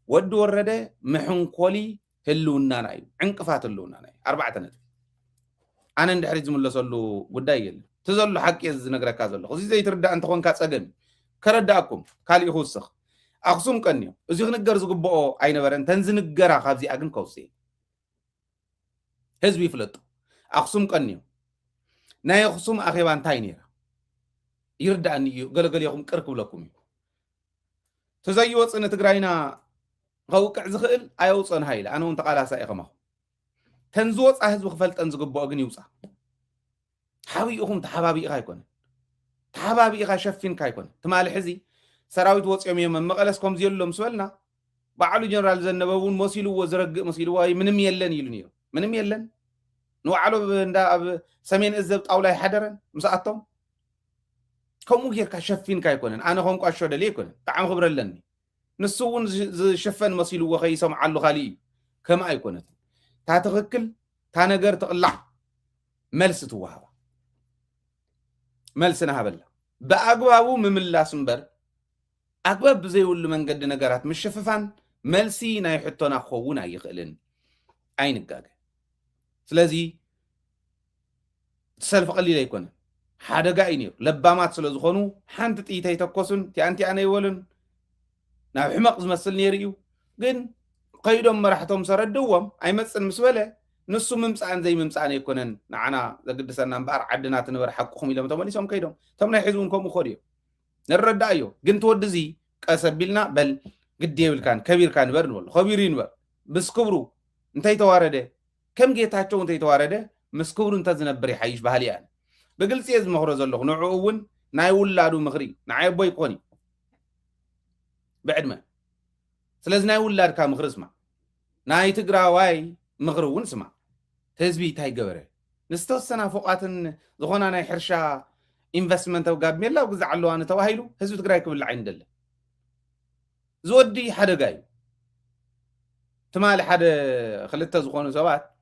ود ورده محنكولي هلونا ناي عنقفات هلونا ناي 4 نتف انا ندحري زملسلو غداي يل تزلو حق يز نغرك زلو خزي زي تردا انت كونكا صدم كرداكم كالي خوسخ اخصم قنيو ازي نغر زغبو اينبرن تنزنغرا خابزي اغن كوسي حزب يفلط اخصم قنيو ناي اخصم اخيبان تاينيرا يرداني غلغل يخم قركب لكم تزيو صن تግራይና غوقع زخل ايوصن هايل انا وانت قالا سايخما تنزوص حزب خفلطن زغبو اغن يوصا حبيئهم تحبابي يكون تحبابي شفين كايكون تمال حزي سراويت وصيوم يم مقلسكم زيلو مسولنا بعلو جنرال زنبون موسيلو وزرق موسيلو واي منم يلن يلنيو منم يلن نو علو ندا سمين ازب طاولاي حدرن مساتهم كومو غير شفين كايكون انا هم قاشو دلي يكون طعم خبرلني نسون شفن موسيلو وخي سمعلو خالي كما يكونت تا تخكل تا نجر تقلع ملس توهبا ملسنا هبلا بأقوابو مملاس مبر أقواب بزي ولو من قد نقرات مش شففان ملسي ناي حطونا خوونا يخلن عين القاقة سلازي تسالف قليل يكون حدا قاينيو لبامات سلازخونو حانت تيتاي تقوسن تي أنتي أنا يولن ناو حمق زمسل نيريو قن قيدهم مرحتهم سردوهم أي مسل مسولة نصو ممسعان زي ممسعان يكونن نعنا زقدسنا مبار عدنا تنبر حقهم إلا متماليسهم كيدهم تمنا يحزونكم وخوريو نرد أيو قنت ودزي كأسبيلنا بل قد يول كان كبير كان برن والله خبيرين بر بس كبرو انتي توارده كم جيتاتشو انتي توارده مس كبرو انت زنبري حيش بهاليان بقلت يز مخرز الله نعوون ناي ولادو مغري ناي بوي قوني بعد ما سلاز ناي ولاد كا مخرز ما ناي تقراواي مغرون سما حزبي تاي غبره نستوسنا فوقاتن زخونا ناي حرشا انفستمنت او غاب ميلا وغزعلو انا توهيلو حزب تግራይ كبل عين دله زودي حدا جاي تمال حدا خلته زخونو سبات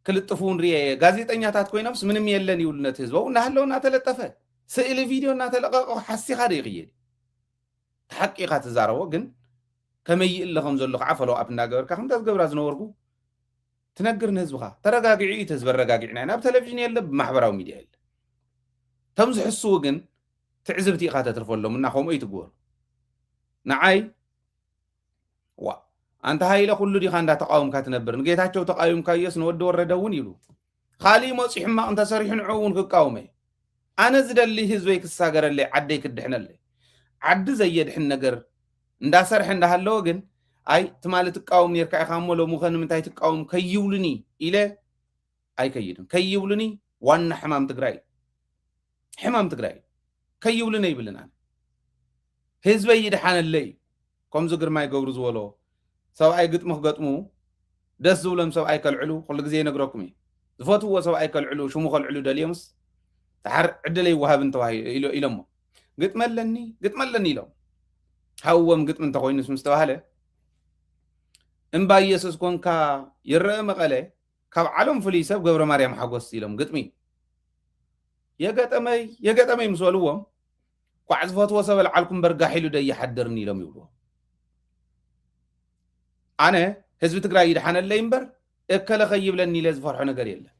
كلطفون ري غازيطኛታት ኮይኖምስ ምንም የለን ይውልነት ህዝበው እና هلوና ተለጠፈ ስዕል ቪዲዮና ተለቀቀ حسي خاري يقيد تحقيقات تزارو ግን ከመይል ለኹም ዘሎ ዓፈሎ አብ እንዳገበርካ ከም ተዝገብራ ዝነበርኩ تنقرن هزبها ترقاقعي تزبر رقاقعنا أنا بتلفزيون يلا بمحبراو ميديا يلا تمزح السوقن تعزبتي قاتا ترفون لهم مناخهم اي تقول نعاي أنت هاي لكل دي خاندا تقاوم كاتنبر نجيتاتشو تقاوم كايس نود وردون يلو خالي مصيح ما أنت صريح عون كقاومي أنا زد اللي هزويك الساقر اللي عديك الدحن اللي عد زي دحن نقر ندا صرح ندا هاللوغن أي تمالت تقاوم نيركا خامولو مخن من تاي تقاوم كيولني إلى أي كيدن كيولني وان حمام تقراي حمام تقراي كيولني يبلنا هزبي يدحن اللي كم زقر ما يقورز ولو سواء قط مخقطمو دس زولم سواء كالعلو كل جزء نقرأكمي زفوت هو سواء كالعلو شو مخ العلو داليومس تحر عدلي وهاب انت وهاي إلى ما قط ملني لهم هوم قط من تقوين اسم مستواهله إن بايسوس كون كا يرى مقالة كاب علم فليسة قبر مريم حقوس لهم قط مين يا قط أمي مسؤولهم وعزفوت هو سواء العالكم برقا حلو دا يحدرني لهم يقولوا أنا حزب تقرأي دحان الليمبر اكلا خيب لني لازم فرحنا قريلا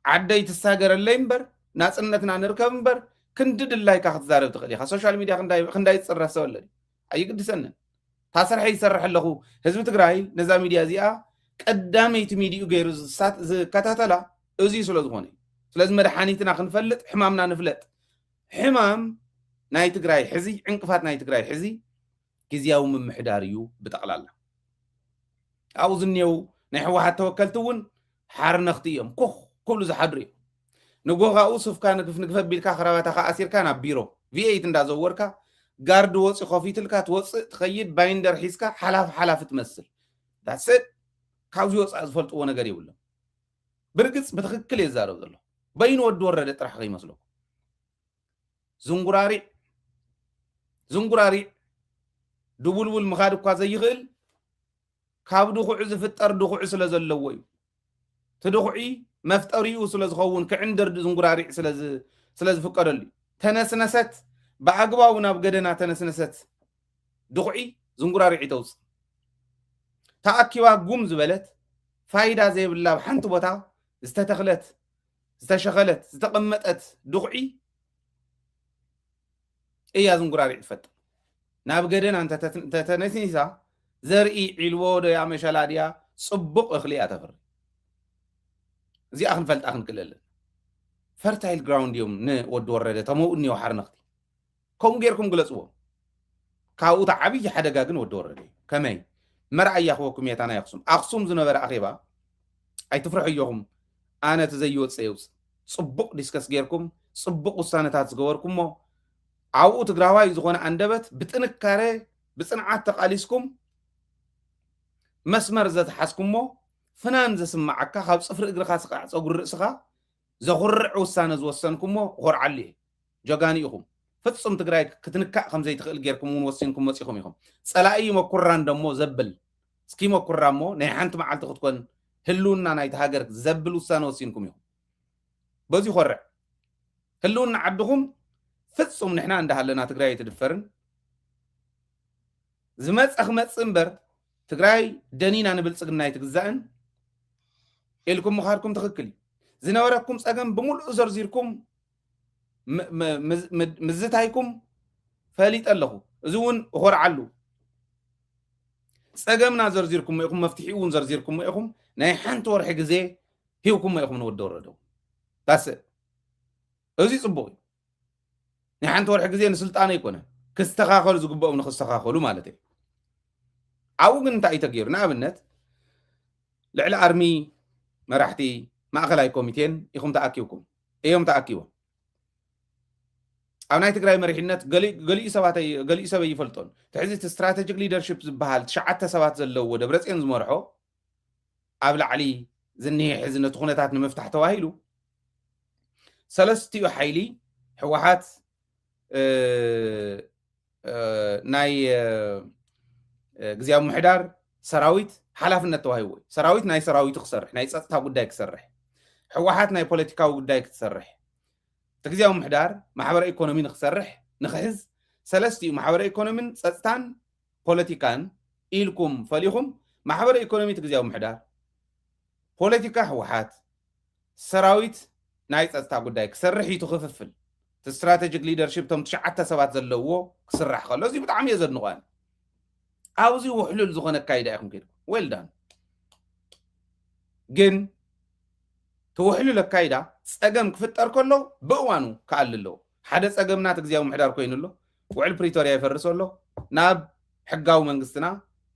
عدي تساقر الليمبر ناس انتنا نركبنبر كندد الله كاخد زارب تقليخا سوشال ميديا خنداي تصرح سوالي اي قد سنن تاسر حي يسرح له حزب تقرأي نظام ميديا زيا قداميت ميديو غيرو سات كتاتلا ازي سلو زغوني سلاز مدحانيتنا خنفلط حمامنا نفلط حمام ناي تقرأي حزي عنقفات ناي تقرأي حزي كزياو من محداريو بتقلالا أوزنيو نحو حتى وكلتون حار نختيهم كل زحدري نجوها أوصف كان كيف نقفل بالكا خرابات أسير كان بيرو في أي تندازو وركا جارد وص خفيت الكات وص تخيل بايندر حيسكا حلاف تمثل that's it كاوزي وص أزفلت وانا قريب ولا برقص بتخكل يزارو ذلو باين ودور ردت راح غي مسلو زنقراري دبول مخادو كازا يغل كاب دخوع زفتر دخوع سلازلوي تدخوعي مفتريو سلازخون كعندر زنقراري سلاز فقرلي تنسنست بعقباونا بقدنا تنسنست دخوعي زنقراري توس تأكيوا قوم زبلت فايدة زي بالله بحنت بوتا استتخلت استشغلت استقمتت دغعي إيه أزم قراري الفت ناب قدن أنت تتنسيسا زرئي علوو يا مشالاديا صبق أخلي أتفر زي أخن فلت أخن كلل فرتايل جراوند يوم ود ورده تمو اني وحرنختي كم غيركم غلصوا كاو تعبي حدغا غن ود ورده كمي مرعي ياخوكم يتانا يخصم اخصم زنبر اخيبا اي تفرحوا يوم انا تزيو صيوص صبق ديسكس غيركم صبق وسانታት ዝገበርኩሞ አው ትግራዋይ ዝኾነ አንደበት ብጥንካሬ ብጽንዓት ተቃሊስኩም መስመር ዘተሐስኩሞ ፍናን ዘስማዓካ ካብ ጽፍር እግርኻ ስቃዕ ጸጉር ርእስኻ زخرع وسانة زوسنكم وخرعلي جاغانيكم فتصم تقراي كتنكا خمزي تخيل غيركم ونوسينكم وصيكم يخم صلاي مكران دمو زبل سكي مكرامو ناي حنت معلت تكون هلونا نايت هاجر زبل وسانة وصينكم يخم بزي خرع هلونا عبدهم فتصم نحنا عند هلنا تقراي تدفرن زمت اخمت صنبر تقراي دنينا نبلصقنا يتغزان الكم مخاركم تخكلي زنوركم صقم بملء زرزيركم مزتايكم فليط الله زون خور علو صقمنا زرزيركم يكم مفتحيون زرزيركم يكم ناي حنت ورح غزي هيكم يكم نودوردو تاس ازي صبوي ناي حنت ورح غزي نسلطان يكونه كستخاخل زغبو نخستخاخلو مالتي عاو ግን እንታይ ተገይሩ ንኣብነት ልዕሊ ኣርሚ መራሕቲ ማእኸላይ ኮሚቴን ኢኹም ተኣኪብኩም እዮም ተኣኪቦም ኣብ ናይ ትግራይ መሪሕነት ገሊኡ ሰብ ይፈልጦን ትሕዚ ስትራቴጂክ ሊደርሺፕ ዝበሃል 9 ሰባት ዘለዎ ደብረጽዮን ዝመርሖ ኣብ ላዕሊ ዝኒሄ ሕዚ ነቲ ኩነታት ንምፍታሕ ተባሂሉ ሰለስቲኡ ሓይሊ ሕወሓት ናይ ግዝያዊ ምሕዳር ሰራዊት ሓላፍነት ተዋሂቡ ሰራዊት ናይ ሰራዊቱ ክሰርሕ ናይ ጸጥታ ጉዳይ ክሰርሕ ሕወሓት ናይ ፖለቲካዊ ጉዳይ ክሰርሕ ግዝያዊ ምሕዳር ማሕበረ ኢኮኖሚ ንክሰርሕ ንክሕዝ ሰለስቲኡ ማሕበረ ኢኮኖሚን ጸጥታን ፖለቲካን ኢልኩም ፈሊኹም ማሕበረ ኢኮኖሚ ግዝያዊ ምሕዳር ፖለቲካ ሕወሓት ሰራዊት ናይ ጸጥታ ጉዳይ ክሰርሕ እዩ ትኽፍፍል ስትራቴጂክ ሊደርሺፕ ቶም 9 ሰባት ዘለዎ ክስራሕ ከሎ እዚ ብጣዕሚ እየ ዘድንቆን ኣብዚ ውሕሉል ዝኾነ ካይዳ ኢኹም ከይድኩም ዌልዳን ግን ተውሕሉል ካይዳ ጸገም ክፍጠር ከሎ ብእዋኑ ከኣል ኣለዎ ሓደ ጸገምና ግዝያዊ ምሕዳር ኮይኑ ኣሎ ውዕል ፕሪቶሪያ ይፈርስ ኣሎ ናብ ሕጋዊ መንግስትና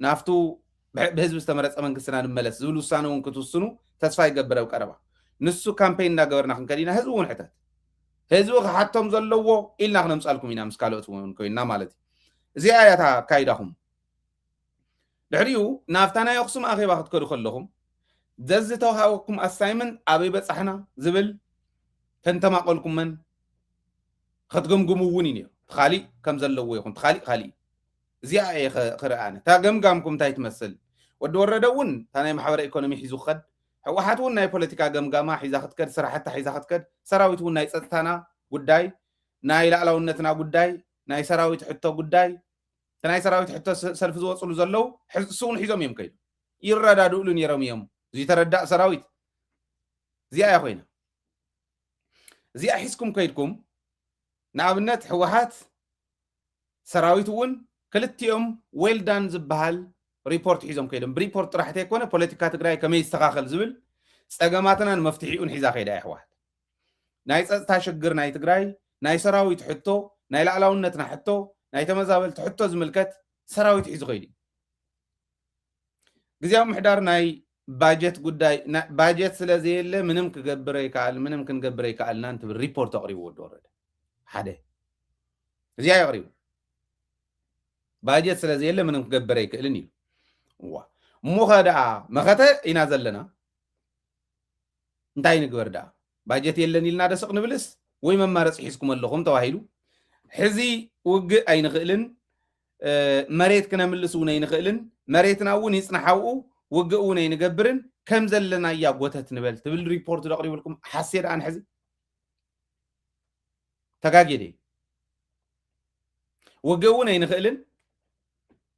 ናፍቱ ብህዝቢ ዝተመረፀ መንግስትና ንመለስ ዝብል ውሳነ እውን ክትውስኑ ተስፋ ይገብር ኣብ ቀረባ ንሱ ካምፔን እናገበርና ክንከዲና ህዝቢ እውን ሕተት ህዝቢ ክሓቶም ዘለዎ ኢልና ክነምፃልኩም ኢና ምስ ካልኦት እውን ኮይና ማለት እዩ እዚኣ እያ ካይዳኹም ድሕሪኡ ናብታ ናይ ኣክሱም ኣኼባ ክትከዱ ከለኹም ዘዚ ተዋሃበኩም ኣሳይመንት ኣበይ በፃሕና ዝብል ተንተማቐልኩመን ክትግምግሙ እውን እዩ ተኻሊእ ከም ዘለዎ ይኹን ተኻሊእ እዚኣ እየ ክርአነ እታ ገምጋምኩም እንታይ ትመስል ወዲ ወረደ እውን እታ ናይ ማሕበረ ኢኮኖሚ ሒዙ ክኸድ ሕወሓት እውን ናይ ፖለቲካ ገምጋማ ሒዛ ክትከድ ስራሕታ ሒዛ ክትከድ ሰራዊት እውን ናይ ጸጥታና ጉዳይ ናይ ላዕላውነትና ጉዳይ ናይ ሰራዊት ሕቶ ጉዳይ ናይ ሰራዊት ሕቶ ሰልፊ ዝወፅሉ ዘለው እሱውን ሒዞም እዮም ከይዱ ይረዳድእሉ ነይሮም እዮም ዝተረዳእ ሰራዊት እዚኣ እያ ኮይና እዚኣ ሒዝኩም ከይድኩም ንኣብነት ሕወሓት ሰራዊት እውን ክልቲኦም ዌልዳን ዝበሃል ሪፖርት ሒዞም ከይዶም ብሪፖርት ጥራሕቲ ኣይኮነ ፖለቲካ ትግራይ ከመይ ይስተኻኸል ዝብል ጸገማትናን መፍትሒኡን ሒዛ ከይዳ እያ ሕወሓት ናይ ጸጥታ ሽግር ናይ ትግራይ ናይ ሰራዊት ሕቶ ናይ ላዕላውነትና ሕቶ ናይ ተመዛበልቲ ሕቶ ዝምልከት ሰራዊት ሒዙ ከይዱ ግዝያዊ ምሕዳር ናይ ባጀት ጉዳይ ባጀት ስለዘየለ ምንም ክገብር ይከኣል ምንም ክንገብር ይከኣልና እንትብል ሪፖርት ኣቕሪቡ ወዲ ወረደ ሓደ እዚኣ የቕሪቡ ባጀት ስለዘየለ ምንም ክገብር ይክእልን እዩ እሞ ከደኣ መኸተ ኢና ዘለና እንታይ ንግበር ደኣ ባጀት የለን ኢልና ደስቕ ንብልስ ወይ መማረፂ ሒዝኩም ኣለኹም ተባሂሉ ሕዚ ውግእ ኣይንኽእልን መሬት ክነምልስ እውን ኣይንኽእልን መሬትና እውን ይፅናሓውኡ ውግእ እውን ኣይንገብርን ከም ዘለና እያ ጎተት ንበል ትብል ሪፖርት ደቕሪብልኩም ሓስየ ደኣ ንሕዚ ተጋጌደ ውግእ እውን ኣይንኽእልን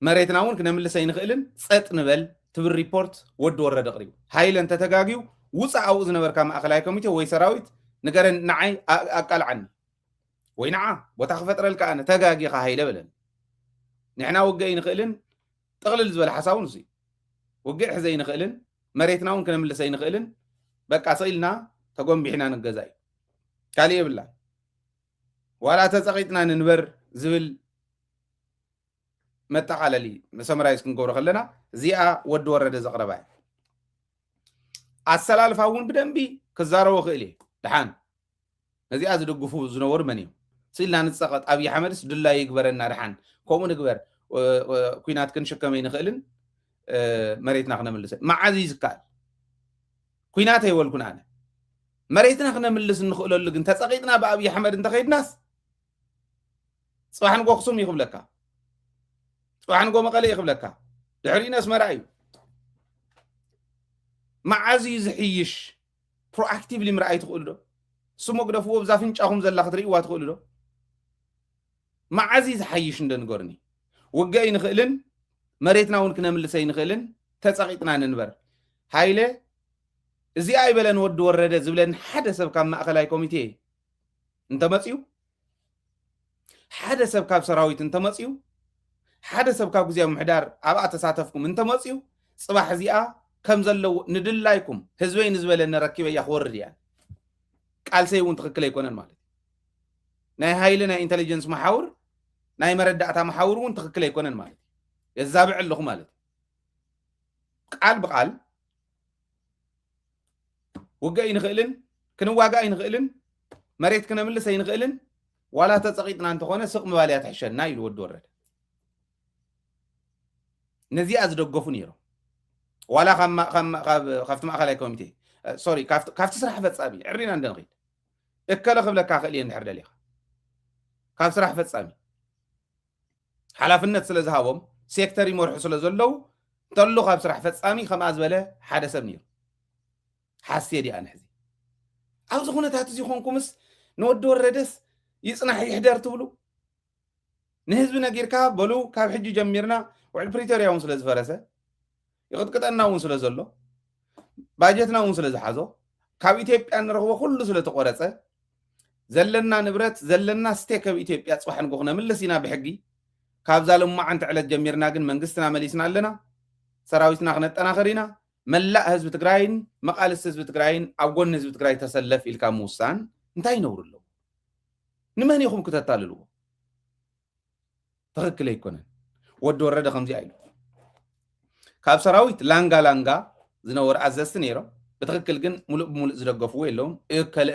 መሬትና እውን ክነምልስ ኣይንኽእልን ጸጥ ንበል ትብል ሪፖርት ወዲ ወረደ ቅሪቡ ሃይለ እንተ ተጋጊው ውፃእ ኣብኡ ዝነበርካ ማእኸላይ ኮሚቴ ወይ ሰራዊት ንገረን ንዓይ ኣቃልዓኒ ወይ ንዓ ቦታ ክፈጥረልካ ኣነ ተጋጊኻ ሃይለ በለን ንሕና ውግእ ኣይንኽእልን ጥቕልል ዝበለ ሓሳቡ ንሱ ውግእ ሕዘ ኣይንኽእልን መሬትና እውን ክነምልስ ኣይንኽእልን በቃ ስኢልና ተጎንቢሕና ንገዛ እዩ ካልእ የብላ ዋላ ተፀቂጥና ንንበር ዝብል መጠቃለሊ ሰመራይዝ ክንገብሮ ከለና እዚኣ ወዲ ወረደ ዘቕረባ ኣሰላልፋ እውን ብደንቢ ክዛረቦ ክእል እየ ድሓን ነዚኣ ዝድግፉ ዝነበሩ መን እዮም ስኢልና ንፀቐጥ ኣብዪ ኣሕመድስ ድላይ ይግበረና ድሓን ከምኡ ንግበር ኩናት ክንሽከመ ይንኽእልን መሬትና ክነምልስ መዓዝ እዩ ዝከኣል ኩናት ኣይወልኩን ኣነ መሬትና ክነምልስ እንኽእለሉ ግን ተፀቂጥና ብኣብዪ ኣሕመድ እንተኸይድናስ ፅባሕ ንጎ ኣክሱም ይኽብለካ ፅባሕ ንጎ መቐለ ይኽብለካ ድሕሪኡ ኣስመራ እዩ መዓዝ እዩ ዝሕይሽ ፕሮኣክቲቭሊ ምርኣይ ትኽእሉ ዶ ስሞ ግደፍዎ ብዛ ፍንጫኹም ዘላ ክትርእይዋ ትኽእሉ ዶ መዓዝ እዩ ዝሓይሽ እንደንገርኒ ውግእ ኣይንኽእልን መሬትና እውን ክነምልስ ኣይንኽእልን ተፀቂጥና ንንበር ሃይለ እዚኣ ኣይበለን ወዲ ወረደ ዝብለን ሓደ ሰብ ካብ ማእኸላይ ኮሚቴ እንተመፅዩ ሓደ ሰብ ካብ ሰራዊት እንተመፅዩ ሓደ ሰብ ካብ ግዜያዊ ምሕዳር ኣብኣ ተሳተፍኩም እንተመፅዩ ፅባሕ እዚኣ ከም ዘለዎ ንድላይኩም ህዝበይ ንዝበለኒ ረኪበ እያ ክወርድ እያ ቃልሰይ እውን ትክክል ኣይኮነን ማለት ናይ ሃይሊ ናይ ኢንተሊጀንስ መሓውር ናይ መረዳእታ መሓውር እውን ትክክል ኣይኮነን ማለት የዛብዕ ኣለኹ ማለት ቃል ብቃል ውግእ ኣይንኽእልን ክንዋጋእ ኣይንኽእልን መሬት ክነምልስ ኣይንኽእልን ዋላ ተፀቂጥና እንተኾነ ስቕ ምባልያ ትሕሸና ኢሉ ወዲ ወረደ ነዚኣ ዝደገፉ ነይሮም ዋላ ካብቲ ማእኸላይ ኮሚቴ ሶሪ ካብቲ ስራሕ ፈፃሚ ዕሪና እንደንኸይድ እከለ ክብለካ ክእል እየ እንድሕር ደሊኻ ካብ ስራሕ ፈፃሚ ሓላፍነት ስለ ዝሃቦም ሴክተር ይመርሑ ስለ ዘለው እንተሎ ካብ ስራሕ ፈፃሚ ከምኣ ዝበለ ሓደ ሰብ ነይሩ ሓስየ ዲኣ ንሕዚ ኣብዚ ኩነታት እዚ ኮንኩምስ ንወዲ ወረደስ ይፅናሕ ይሕደር ትብሉ ንህዝቢ ነጊርካ በሉ ካብ ሕጂ ጀሚርና ውዕል ፕሪቶሪያ እውን ስለ ዝፈረሰ ይቅጥቅጠና እውን ስለ ዘሎ ባጀትና እውን ስለ ዝሓዞ ካብ ኢትዮጵያ ንረኽቦ ኩሉ ስለ ተቆረፀ ዘለና ንብረት ዘለና ስቴክ ኣብ ኢትዮጵያ ፅባሕ ንጎ ክነምልስ ኢና ብሕጊ ካብዛ ልማዓንቲ ዕለት ጀሚርና ግን መንግስትና መሊስና ኣለና ሰራዊትና ክነጠናኽር ኢና መላእ ህዝቢ ትግራይን መቃልስ ህዝቢ ትግራይን ኣብ ጎኒ ህዝቢ ትግራይ ተሰለፍ ኢልካ ምውሳን እንታይ ይነብሩ ኣለዎ ንመን ኢኹም ክተታልልዎ ትክክል ኣይኮነን ወዲ ወረደ ከምዚኣ ኢሉ ካብ ሰራዊት ላንጋ ላንጋ ዝነበሩ ኣዘዝቲ ነይሮም ብትክክል ግን ሙሉእ ብሙሉእ ዝደገፍዎ የለውም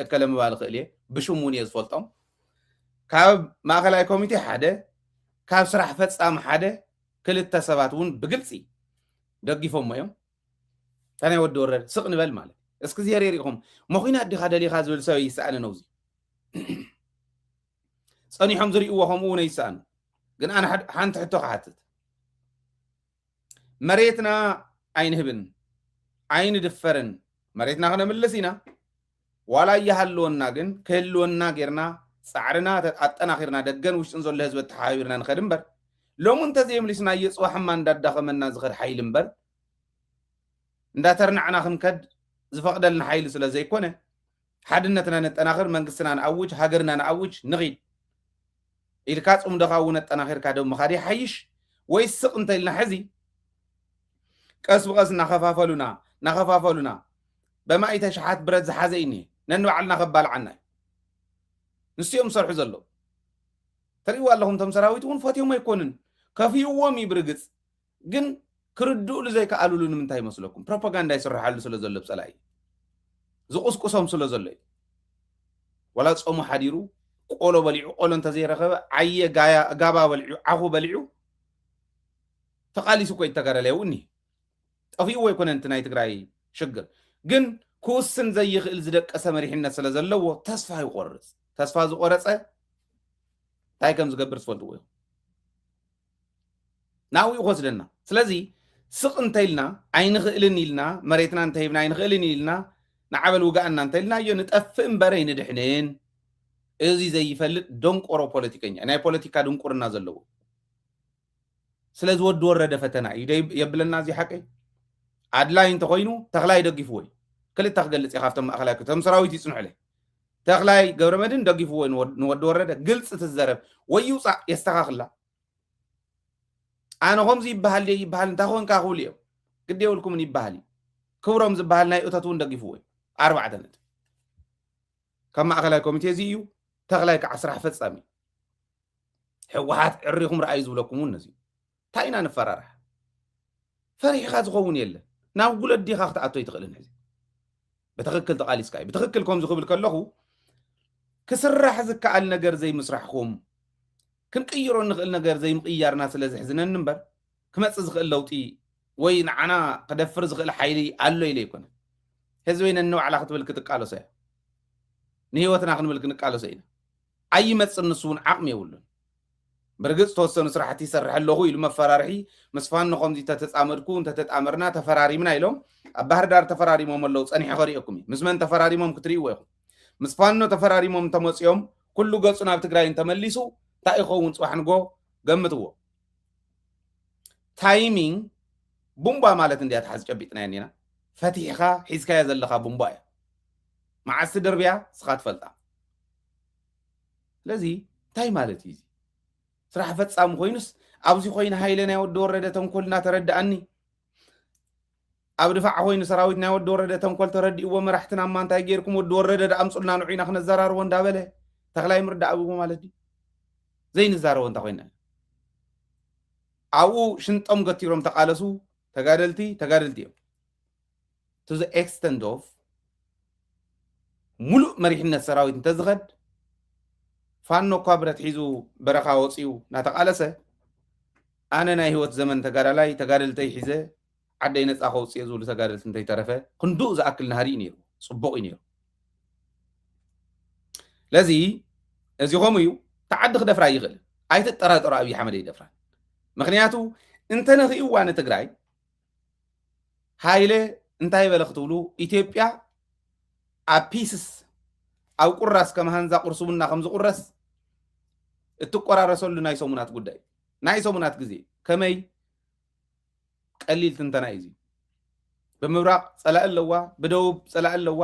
እከለ ምባል ክእል እየ ብሽም እውን እየ ዝፈልጦም ካብ ማእኸላይ ኮሚቴ ሓደ ካብ ስራሕ ፈፃሚ ሓደ ክልተ ሰባት እውን ብግልፂ ደጊፎም እዮም ታናይ ወዲ ወረደ ስቕ ንበል ማለት እስኪ ዝየሪኢኹም መኺናት ዲኻ ደሊኻ ዝብል ሰብ ይስኣነ ነው እዚ ፀኒሖም ዝርእይዎ ከምኡ እውን ይስኣኑ ግን ኣነ ሓንቲ ሕቶ ክሓትት መሬትና ኣይንህብን ኣይንድፈርን መሬትና ክነምልስ ኢና ዋላ እያሃለወና ግን ክህልወና ጌርና ፃዕርና ኣጠናኺርና ደገን ውሽጥን ዘሎ ህዝቢ ተሓቢርና ንኸድ እምበር ሎሚ እንተዘየምሊስና የፅዋሕማ እንዳዳኸመና ዝኽድ ሓይሊ እምበር እንዳተርናዕና ክንከድ ዝፈቅደልና ሓይሊ ስለ ዘይኮነ ሓድነትና ነጠናኽር መንግስትና ንኣውጅ ሃገርና ንኣውጅ ንኺድ ኢልካ ፅምደኻ እውን ኣጠናኺርካ ደው ምኻድ ይሓይሽ ወይ ስቕ እንተኢልና ሕዚ ቀስ ብቀስ እናኸፋፈሉና በማእተ ሸሓት ብረት ዝሓዘ እኒ ነንባዕልና ከባልዓና ንስኦም ዝሰርሑ ዘለዉ ተርእይዎ ኣለኹም ቶም ሰራዊት እውን ፈትዮም ኣይኮንን ከፍይዎም ይብርግፅ ግን ክርድኡሉ ዘይከኣልሉ ንምንታይ ይመስለኩም ፕሮፓጋንዳ ይስርሓሉ ስለ ዘሎ ብፀላኢ ዝቁስቁሶም ስለ ዘሎ እዩ ወላ ፀሙ ሓዲሩ ቆሎ በሊዑ ቆሎ እንተዘይረኸበ ዓየ ጋባ በሊዑ ዓኹ በሊዑ ተቃሊሱ እኮ ይተገረለዩ እኒ ጠፊእዎ ኣይኮነን እቲ ናይ ትግራይ ሽግር ግን ክውስን ዘይኽእል ዝደቀሰ መሪሕነት ስለ ዘለዎ ተስፋ ይቆርፅ ተስፋ ዝቆረፀ እንታይ ከም ዝገብር ትፈልጥዎ እዩ ናብኡ ይወስደና ስለዚ ስቕ እንተኢልና ኣይንኽእልን ኢልና መሬትና እንተሂብና ኣይንኽእልን ኢልና ንዓበል ውጋእና እንተኢልና እዮ ንጠፍእ እምበረ ይንድሕንን እዚ ዘይፈልጥ ደንቆሮ ፖለቲከኛ ናይ ፖለቲካ ድንቁርና ዘለዎ ስለዚ ወዲ ወረደ ፈተና እዩ የብለና እዚ ሓቀይ ኣድላይ እንተኮይኑ ተኽላይ ደጊፍዎ ክልተ ክገልጽ ይኻፍቶም ማእኸላይ ከተም ሰራዊት ይጽንሑ ለ ተኽላይ ገብረመድን ደጊፍዎ ንወዲ ወረደ ግልጽ ትዘረብ ወይ ይውፃእ የስተኻኽላ ኣነ ከምዚ ይበሃል ይበሃል እንታይ ኮንካ ክብሉ እዮም ግድ የብልኩምን ይበሃል ክብሮም ዝበሃል ናይ እቶት እውን ደጊፍዎ 4 ነጥብ ከም ማእኸላይ ኮሚቴ እዚ እዩ ተኽላይ ከዓ ስራሕ ፈጻሚ ሕወሓት ዕሪኹም ረኣዩ ዝብለኩም እውን ነዚ እንታይ ኢና ንፈራርሕ ፈሪሕኻ ዝኸውን የለን ናብ ጉለት ዲኻ ክትኣቶ ይትኽእልን ሕዚ ብትኽክል ተቓሊስካ እዩ ብትኽክል ከምዚ ክብል ከለኹ ክስራሕ ዝከኣል ነገር ዘይምስራሕኩም ክንቅይሮ ንኽእል ነገር ዘይምቅያርና ስለ ዝሕዝነኒ እምበር ክመፅእ ዝኽእል ለውጢ ወይ ንዓና ክደፍር ዝኽእል ሓይሊ ኣሎ ኢለ ይኮነ ህዝበይነ ንባዕላ ክትብል ክትቃለሶ እያ ንህይወትና ክንብል ክንቃለሶ ኢና ኣይመፅእ ንሱ እውን ዓቕሚ የብሉን برجع توصل نسرحتي سرح اللغو يلو مفرارحي مسفان نقوم دي تتعامركو تتعامرنا تفراري من ايلو بحر دار تفراري موم اللو اني حغريكمي مسمن تفراري موم كتري ويخو مسفان نو تفراري موم تمصيوم كله غصنا بتግራይን ተመሊሱ ታይኾውን ጽዋሕንጎ ገምትዎ ታይሚንግ ቡምባ ማለት እንዴት ሓዝጨቢጥና ያኔና ፈቲሕኻ ሒዝካ ያዘለኻ ቡምባ እያ ማዓስ ድርብያ ስኻት ፈልጣ ለዚ ታይ ማለት እዩ ስራሕ ፈጻም ኮይኑስ ኣብዚ ኮይነ ሃይለና ይወድ ወረደ ተንኮልና ተረዳአኒ ኣብ ድፋዕ ኮይኑ ሰራዊት ናይ ወድ ወረደ ተንኮል ተረዲእዎ መራሕትና ማንታይ ጌርኩም ወድ ወረደ ዳምጹልና ንዑይና ክነዘራርቦ እንዳበለ ተኽላይ ምርዳእ ኣብዎ ማለት እዩ ዘይንዛረቦ እንታ ኮይና ኣብኡ ሽንጦም ገቲሮም ተቃለሱ ተጋደልቲ እዮም to the extent of ሙሉእ መሪሕነት ሰራዊት እንተዝኸድ ፋኖ እኳ ብረት ሒዙ በረኻ ወፂኡ ናተቃለሰ ኣነ ናይ ህይወት ዘመን ተጋዳላይ ተጋደልተይ ሒዘ ዓደይ ነፃ ከውፅእ ዝብሉ ተጋደልቲ እንተይተረፈ ክንዱእ ዝኣክል ናህሪ ነይሩ ጽቡቕ ነይሩ ለዚ እዚ ኸም እዩ ተዓዲ ክደፍራ ይኽእል ኣይትጠራጠሩ ኣብይ ኣሕመድ ይደፍራ ምክንያቱ እንተ ነኽእዋ ንትግራይ ሃይለ እንታይ በለ ክትብሉ ኢትዮጵያ ኣብ ፒስስ ኣብ ቁራስ ከም ሃንዛ ቁርሱብና ከም ዝቁረስ እትቆራረሰሉ ናይ ሰሙናት ጉዳይ ናይ ሰሙናት ግዜ ከመይ ቀሊል ትንተና እዩ ብምብራቅ ፀላእ ኣለዋ ብደቡብ ፀላእ ኣለዋ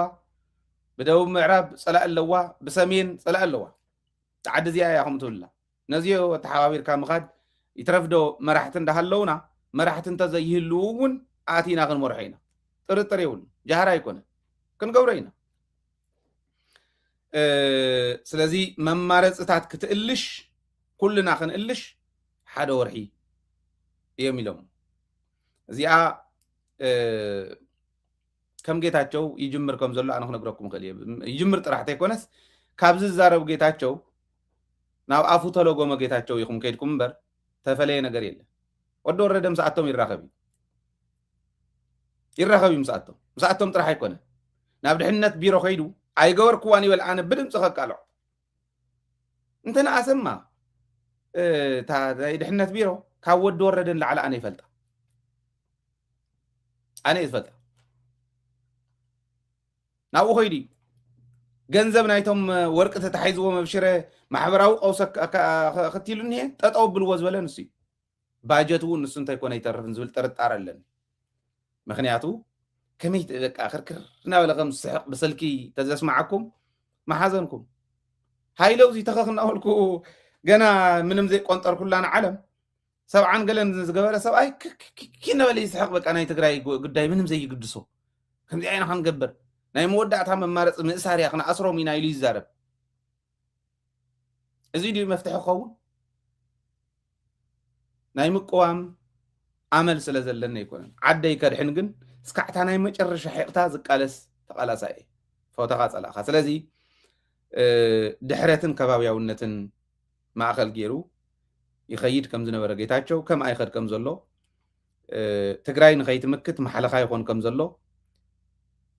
ብደቡብ ምዕራብ ፀላእ ኣለዋ ብሰሜን ፀላእ ኣለዋ ተዓዲ እዚኣ እያ ከም ትብላ ነዚዮ ተሓባቢርካ ምኻድ ይትረፍዶ መራሕቲ እንዳሃለውና መራሕቲ እንተዘይህልው እውን ኣቲና ክንመርሖ ኢና ጥርጥር የብሉ ጃህራ ኣይኮነ ክንገብሮ ኢና ስለዚ መማረፅታት ክትእልሽ ኩልና ክንእልሽ ሓደ ወርሒ እዮም ኢሎም እዚኣ ከም ጌታቸው ይጅምር ከም ዘሎ ኣነ ክነግረኩም ክእል ይጅምር ጥራሕተ ይኮነስ ካብዚ ዝዛረቡ ጌታቸው ናብ ኣፉ ተለጎመ ጌታቸው ይኹም ከይድኩም እምበር ተፈለየ ነገር የለን ወዲ ወረደ ምስኣቶም ይራኸብ እዩ ምስኣቶም ጥራሕ ኣይኮነ ናብ ድሕነት ቢሮ ከይዱ ኣይገበርክዋን ይበል ኣነ ብድምፂ ከቃልዖ እንተነኣሰማ ድሕነት ቢሮ ካብ ወዲ ወረደን ላዕለ ኣነ ይፈልጣ ናብኡ ከይዱ ገንዘብ ናይቶም ወርቂ ተታሒዝዎ መብሽረ ማሕበራዊ ቀውሰ ክትሉ እኒሄ ጠጠው ብልዎ ዝበለ ንሱ እዩ ባጀት እውን ንሱ እንተይኮነ ይተርፍን ዝብል ጥርጣር ኣለኒ ምክንያቱ ከመይ በቃ ክርክር እናበለ ከም ዝስሕቅ ብስልኪ ተዘስማዓኩም ማሓዘንኩም ሃይለው እዚ ተኸኽናበልኩ ገና ምንም ዘይቆንጠር ኩላና ዓለም ሰብዓን ገለን ዝገበረ ሰብኣይ ኪነበለ ይስሕቅ በቃ ናይ ትግራይ ጉዳይ ምንም ዘይግድሶ ከምዚ ዓይና ክንገብር ናይ መወዳእታ መማረፂ ምእሳርያ ክነኣስሮም ኢና ኢሉ ይዛረብ እዚ ድዩ መፍትሒ ክኸውን ናይ ምቅዋም ዓመል ስለ ዘለና ይኮነን ዓደይ ከድሕን ግን እስካዕታ ናይ መጨረሻ ሕቕታ ዝቃለስ ተቃላሳ እየ ፎቶኻ ፀላእኻ ስለዚ ድሕረትን ከባብያውነትን ማእኸል ገይሩ ይኸይድ ከም ዝነበረ ጌታቸው ከም ኣይኸድ ከም ዘሎ ትግራይ ንኸይትምክት ማሕለኻ ይኾን ከም ዘሎ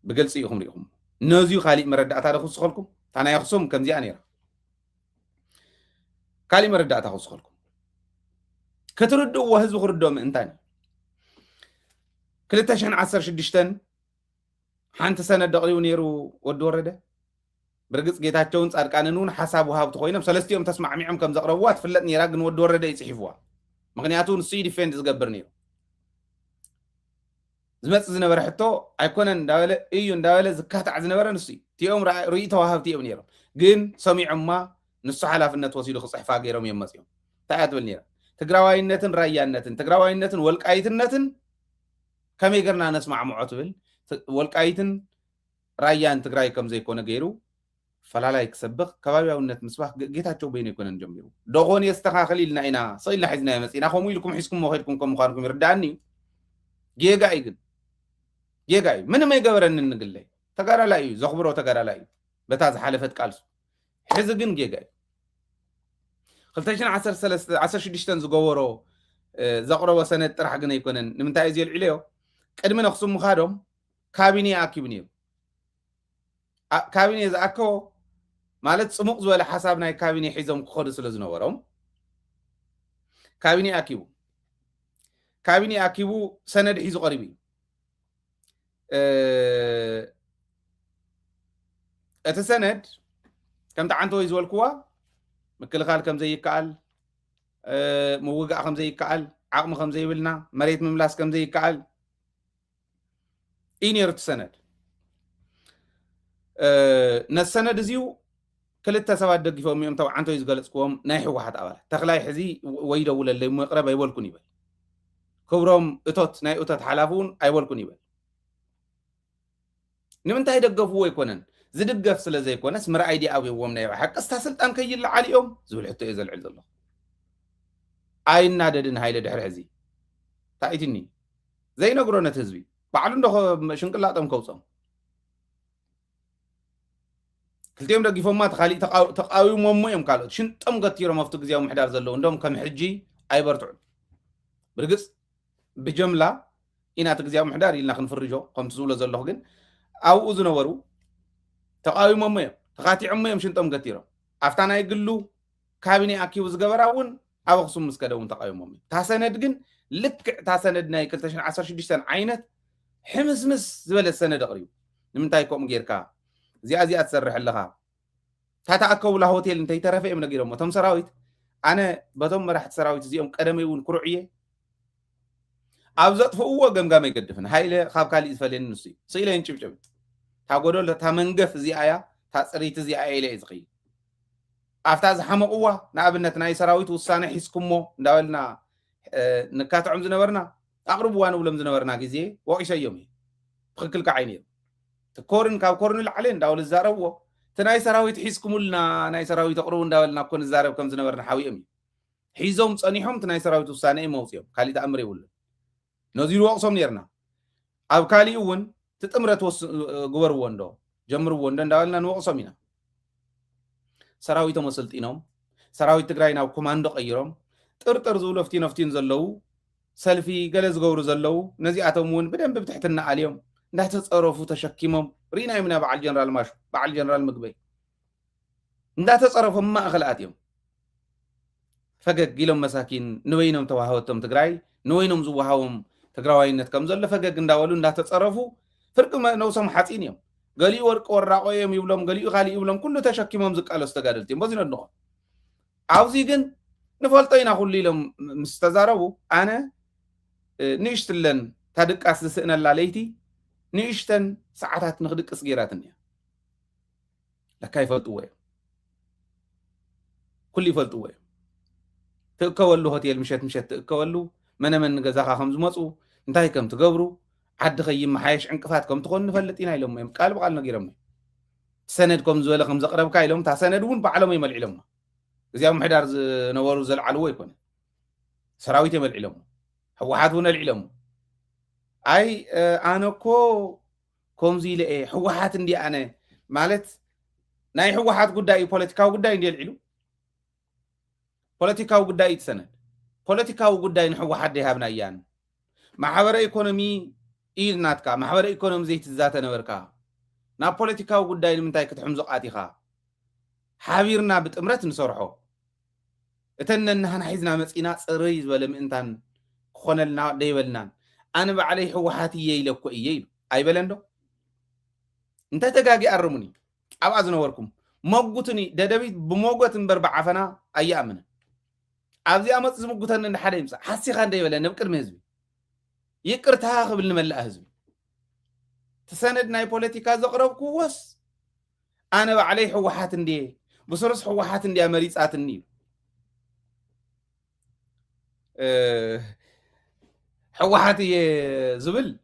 ብግልፂ ኢኹም ሪኢኹም ነዚዩ ካሊእ መረዳእታ ክውስኸልኩም እታ ናይ ኣክሱም ከምዚኣ ነይራ ካሊእ መረዳእታ ክውስኸልኩም ክትርድእዎ ህዝቢ ክርድኦ ምእንታን 2016 ሓንቲ ሰነድ ደቕሊቡ ነይሩ ወዲ ወረደ ብርግፅ ጌታቸውን ጻድቃንን እውን ሓሳብ ውሃብቲ ኮይኖም ሰለስቲኦም ተስማዕሚዖም ከም ዘቕረብዋ ትፍለጥ ነይራ ግን ወዲ ወረደ ይፅሒፍዋ ምክንያቱ ንሱ ዲፌንድ ዝገብር ነይሩ ዝመጽ ዝነበረ ሕቶ ኣይኮነን እንዳበለ እዩ እንዳበለ ዝካታዕ ዝነበረ ንሱ እቲኦም ርእይ ተዋሃብቲ እዮም ነይሮም ግን ሰሚዖማ ንሱ ሓላፍነት ወሲዱ ክፅሕፋ ገይሮም እዮም መፅኦም እንታይ እያ ትብል ነይራ ትግራዋይነትን ራያነትን ትግራዋይነትን ወልቃይትነትን ከመይ ገርና ነስማዕምዖ ትብል ወልቃይትን ራያን ትግራይ ከም ዘይኮነ ገይሩ ፈላላይ ክሰብኽ ከባቢያውነት ምስባኽ ጌታቸው በይኑ ይኮነን ጀሚሩ ደኾን የስተኻኽል ኢልና ኢና ሰኢልና ሒዝና የመፂና ከምኡ ኢልኩም ሒዝኩም ኸድኩም ከም ምዃንኩም ይርዳእኒ ጌጋ እዩ ግን ጌጋ እዩ ምንም ኣይገበረኒ ንግለይ ተጋዳላይ እዩ ዘኽብሮ ተጋዳላይ እዩ በታ ዝሓለፈት ቃልሱ ሕዚ ግን ጌጋ እዩ 2016 ዝገበሮ ዘቕረቦ ሰነድ ጥራሕ ግን ኣይኮነን ንምንታይ እዩ ዘልዒለዮ ቅድሚ ነኽሱም ምኻዶም ካቢኔ ኣኪቡ ነይሩ ካቢኔ ዝኣከቦ ማለት ጽሙቕ ዝበለ ሓሳብ ናይ ካቢኔ ሒዞም ክኸዱ ስለ ዝነበሮም ካቢኔ ኣኪቡ ሰነድ ሒዙ ቀሪቡ እዩ እቲ ሰነድ ከምቲ ዓንተ ወይ ዝበልክዋ ምክልኻል ከም ዘይከኣል ምውጋእ ከም ዘይከኣል ዓቕሚ ከም ዘይብልና መሬት ምምላስ ከም ዘይከኣል እዩ ነይሩ እቲ ሰነድ ነቲ ሰነድ እዚኡ ክልተ ሰባት ደጊፎም እዮም ተው ዓንተ ዝገለጽክዎም ናይ ሕወሓት ኣባላት ተኽላይ ሕዚ ወይ ደውለለይ መቅረብ ኣይበልኩን ይበል ክብሮም እቶት ናይ እቶት ሓላፊ እውን ኣይበልኩን ይበል ንምንታይ ደገፍዎ ኣይኮነን ዝድገፍ ስለ ዘይኮነስ ምርኣይ ዲኣብዎም ናይ ሓቀስታ ስልጣን ከይልዓል እዮም ዝብል ሕቶ እየ ዘልዕል ዘሎ ኣይናደድን ሃይለ ድሕሪ ሕዚ ታይትኒ ዘይነግሮ ነቲ ህዝቢ ባዕሉ እንዶ ሽንቅላጦም ከውፆም ክልቲኦም ደጊፎማ ተኻሊእ ተቃዊሞሞ እዮም ካልኦት ሽንጦም ገቲሮም ኣብቲ ግዜያዊ ምሕዳር ዘለዉ እንዶም ከም ሕጂ ኣይበርትዑን ብርግፅ ብጀምላ ኢና እቲ ግዜያዊ ምሕዳር ኢልና ክንፍርጆ ከምቲ ዝብሎ ዘለኹ ግን ኣብኡ ዝነበሩ ተቃዊሞሞ እዮም ተኻቲዖሞ እዮም ሽንጦም ገቲሮም ኣብታ ናይ ግሉ ካቢኔ ኣኪቡ ዝገበራ እውን ኣብ ኣክሱም ምስ ከደ እውን ተቃዊሞም እዮም እታ ሰነድ ግን ልክዕ እታ ሰነድ ናይ 2016 ዓይነት ሕምስምስ ዝበለ ሰነድ ኣቕሪቡ ንምንታይ ከምኡ ጌርካ እዚኣ ትሰርሕ ኣለኻ ታተኣከቡላ ሆቴል እንተይተረፈ እዮም ነጊሮሞ እቶም ሰራዊት ኣነ በቶም መራሕቲ ሰራዊት እዚኦም ቀደመይ እውን ክሩዕ እየ ኣብ ዘጥፍእዎ ገምጋም ኣይገድፍን ሃይለ ካብ ካሊእ ዝፈልየኒ ንሱ እዩ ስኢለ ይንጭብጭብ تا قدول تا منقف زي آيا تا صريت زي آيا إلى إزغي أفتاز حمقوا نابنت ناي سراويت وصانع حسكمو داولنا نكات عم زنورنا أقربوا أنا ولم زنورنا كذي وعيش يومي بخكل كعيني تكورن كورن العلين داول الزارو تناي سراويت حسكمو لنا ناي سراويت أقربون داولنا كون الزارو كم زنورنا حوي أمي حيزهم صنيحهم تناي سراويت وصانع موسيهم خالي تأمري ولا نزيل وقصهم نيرنا أو كالي ون تتأمرت جبر وندو جمر وندن داولنا نوقصمينا سراويت مسلطينهم سراويت تግራይና ኮማንዶ ቀይሮም ጥርጥር ዝብሎ ፍቲን ዘለው ሰልፊ ገለዝ ገብሩ ዘለው ነዚኣቶም እውን በደንብ ብትሕትና አልዮም እንዳተጸረፉ ተሸኪሞም ሪና ይምና በዓል ጀነራል ማሹ በዓል ጀነራል ምግበይ እንዳተጸረፉ ማእኸላት እዮም ፈገግ ኢሎም መሳኪን ንወይኖም ተዋሃወቶም ትግራይ ንወይኖም ዝዋሃዎም ትግራዋይነት ከም ዘሎ ፈገግ እንዳወሉ እንዳተጸረፉ ፍርቅ ነውሶም ሓፂን እዮም ገሊኡ ወርቅ ወራቆዮም ይብሎም ገሊኡ ካሊ ይብሎም ኩሉ ተሸኪሞም ዝቃለስ ተጋደልቲዮም በዚ ነድኖ ኣብዚ ግን ንፈልጦ ኢና ኩሉ ኢሎም ምስ ተዛረቡ ኣነ ንእሽትለን ታድቃስ ዝስእነላ ለይቲ ንእሽተን ሰዓታት ንክድቅስ ገይራትን እያ ለካ ይፈልጥዎ እዮም ኩሉ ይፈልጥዎ እዮም ትእከበሉ ሆቴል ምሸት ትእከበሉ መነመን ገዛኻ ከም ዝመፁ እንታይ ከም ትገብሩ عد خيم محايش عنقفات كم تكون نفلت إنا إلهم يم قال بقال نجيرهم سند كم زوال خم زقرب كايلهم تا سندون بعلم يمل علمهم زيهم حدار نورو زل علوي يكون سراويت يمل علمهم هو حاتون العلم أي أنا كم زي لإيه هو حات عندي أنا مالت ناي هو حات قداي بوليتيكاو قداي عندي العلم بوليتيكاو قداي سند بوليتيكاو قداي هو حد يهابنا إيان محاور إيكونومي إيرناتكا محور إيكونوم زيت الذات نوركا نا بوليتيكاو قداي منتاي كتحمزو قاتيخا حابيرنا بتأمرت نصرحو اتن نحن حيزنا مسئنا صريز ولا مئنتان خونلنا ديبلنا أنا بعلي حوحاتي ييلكو إييل أي بلندو انت تقاقي أرموني أبعز نوركم موقوتني دادبيت بموقوت بربع عفنا أيامنا أبزي أمت زموقوتن نحن يمسا حسي خان ديبلنا بكر مهزبي يكرتها قبل نملأ هزبي تسند ناي بوليتيكا زقرب كوس أنا بعلي حوحات ندي بصرص حوحات ندي أمريكا أتني حوحات زبل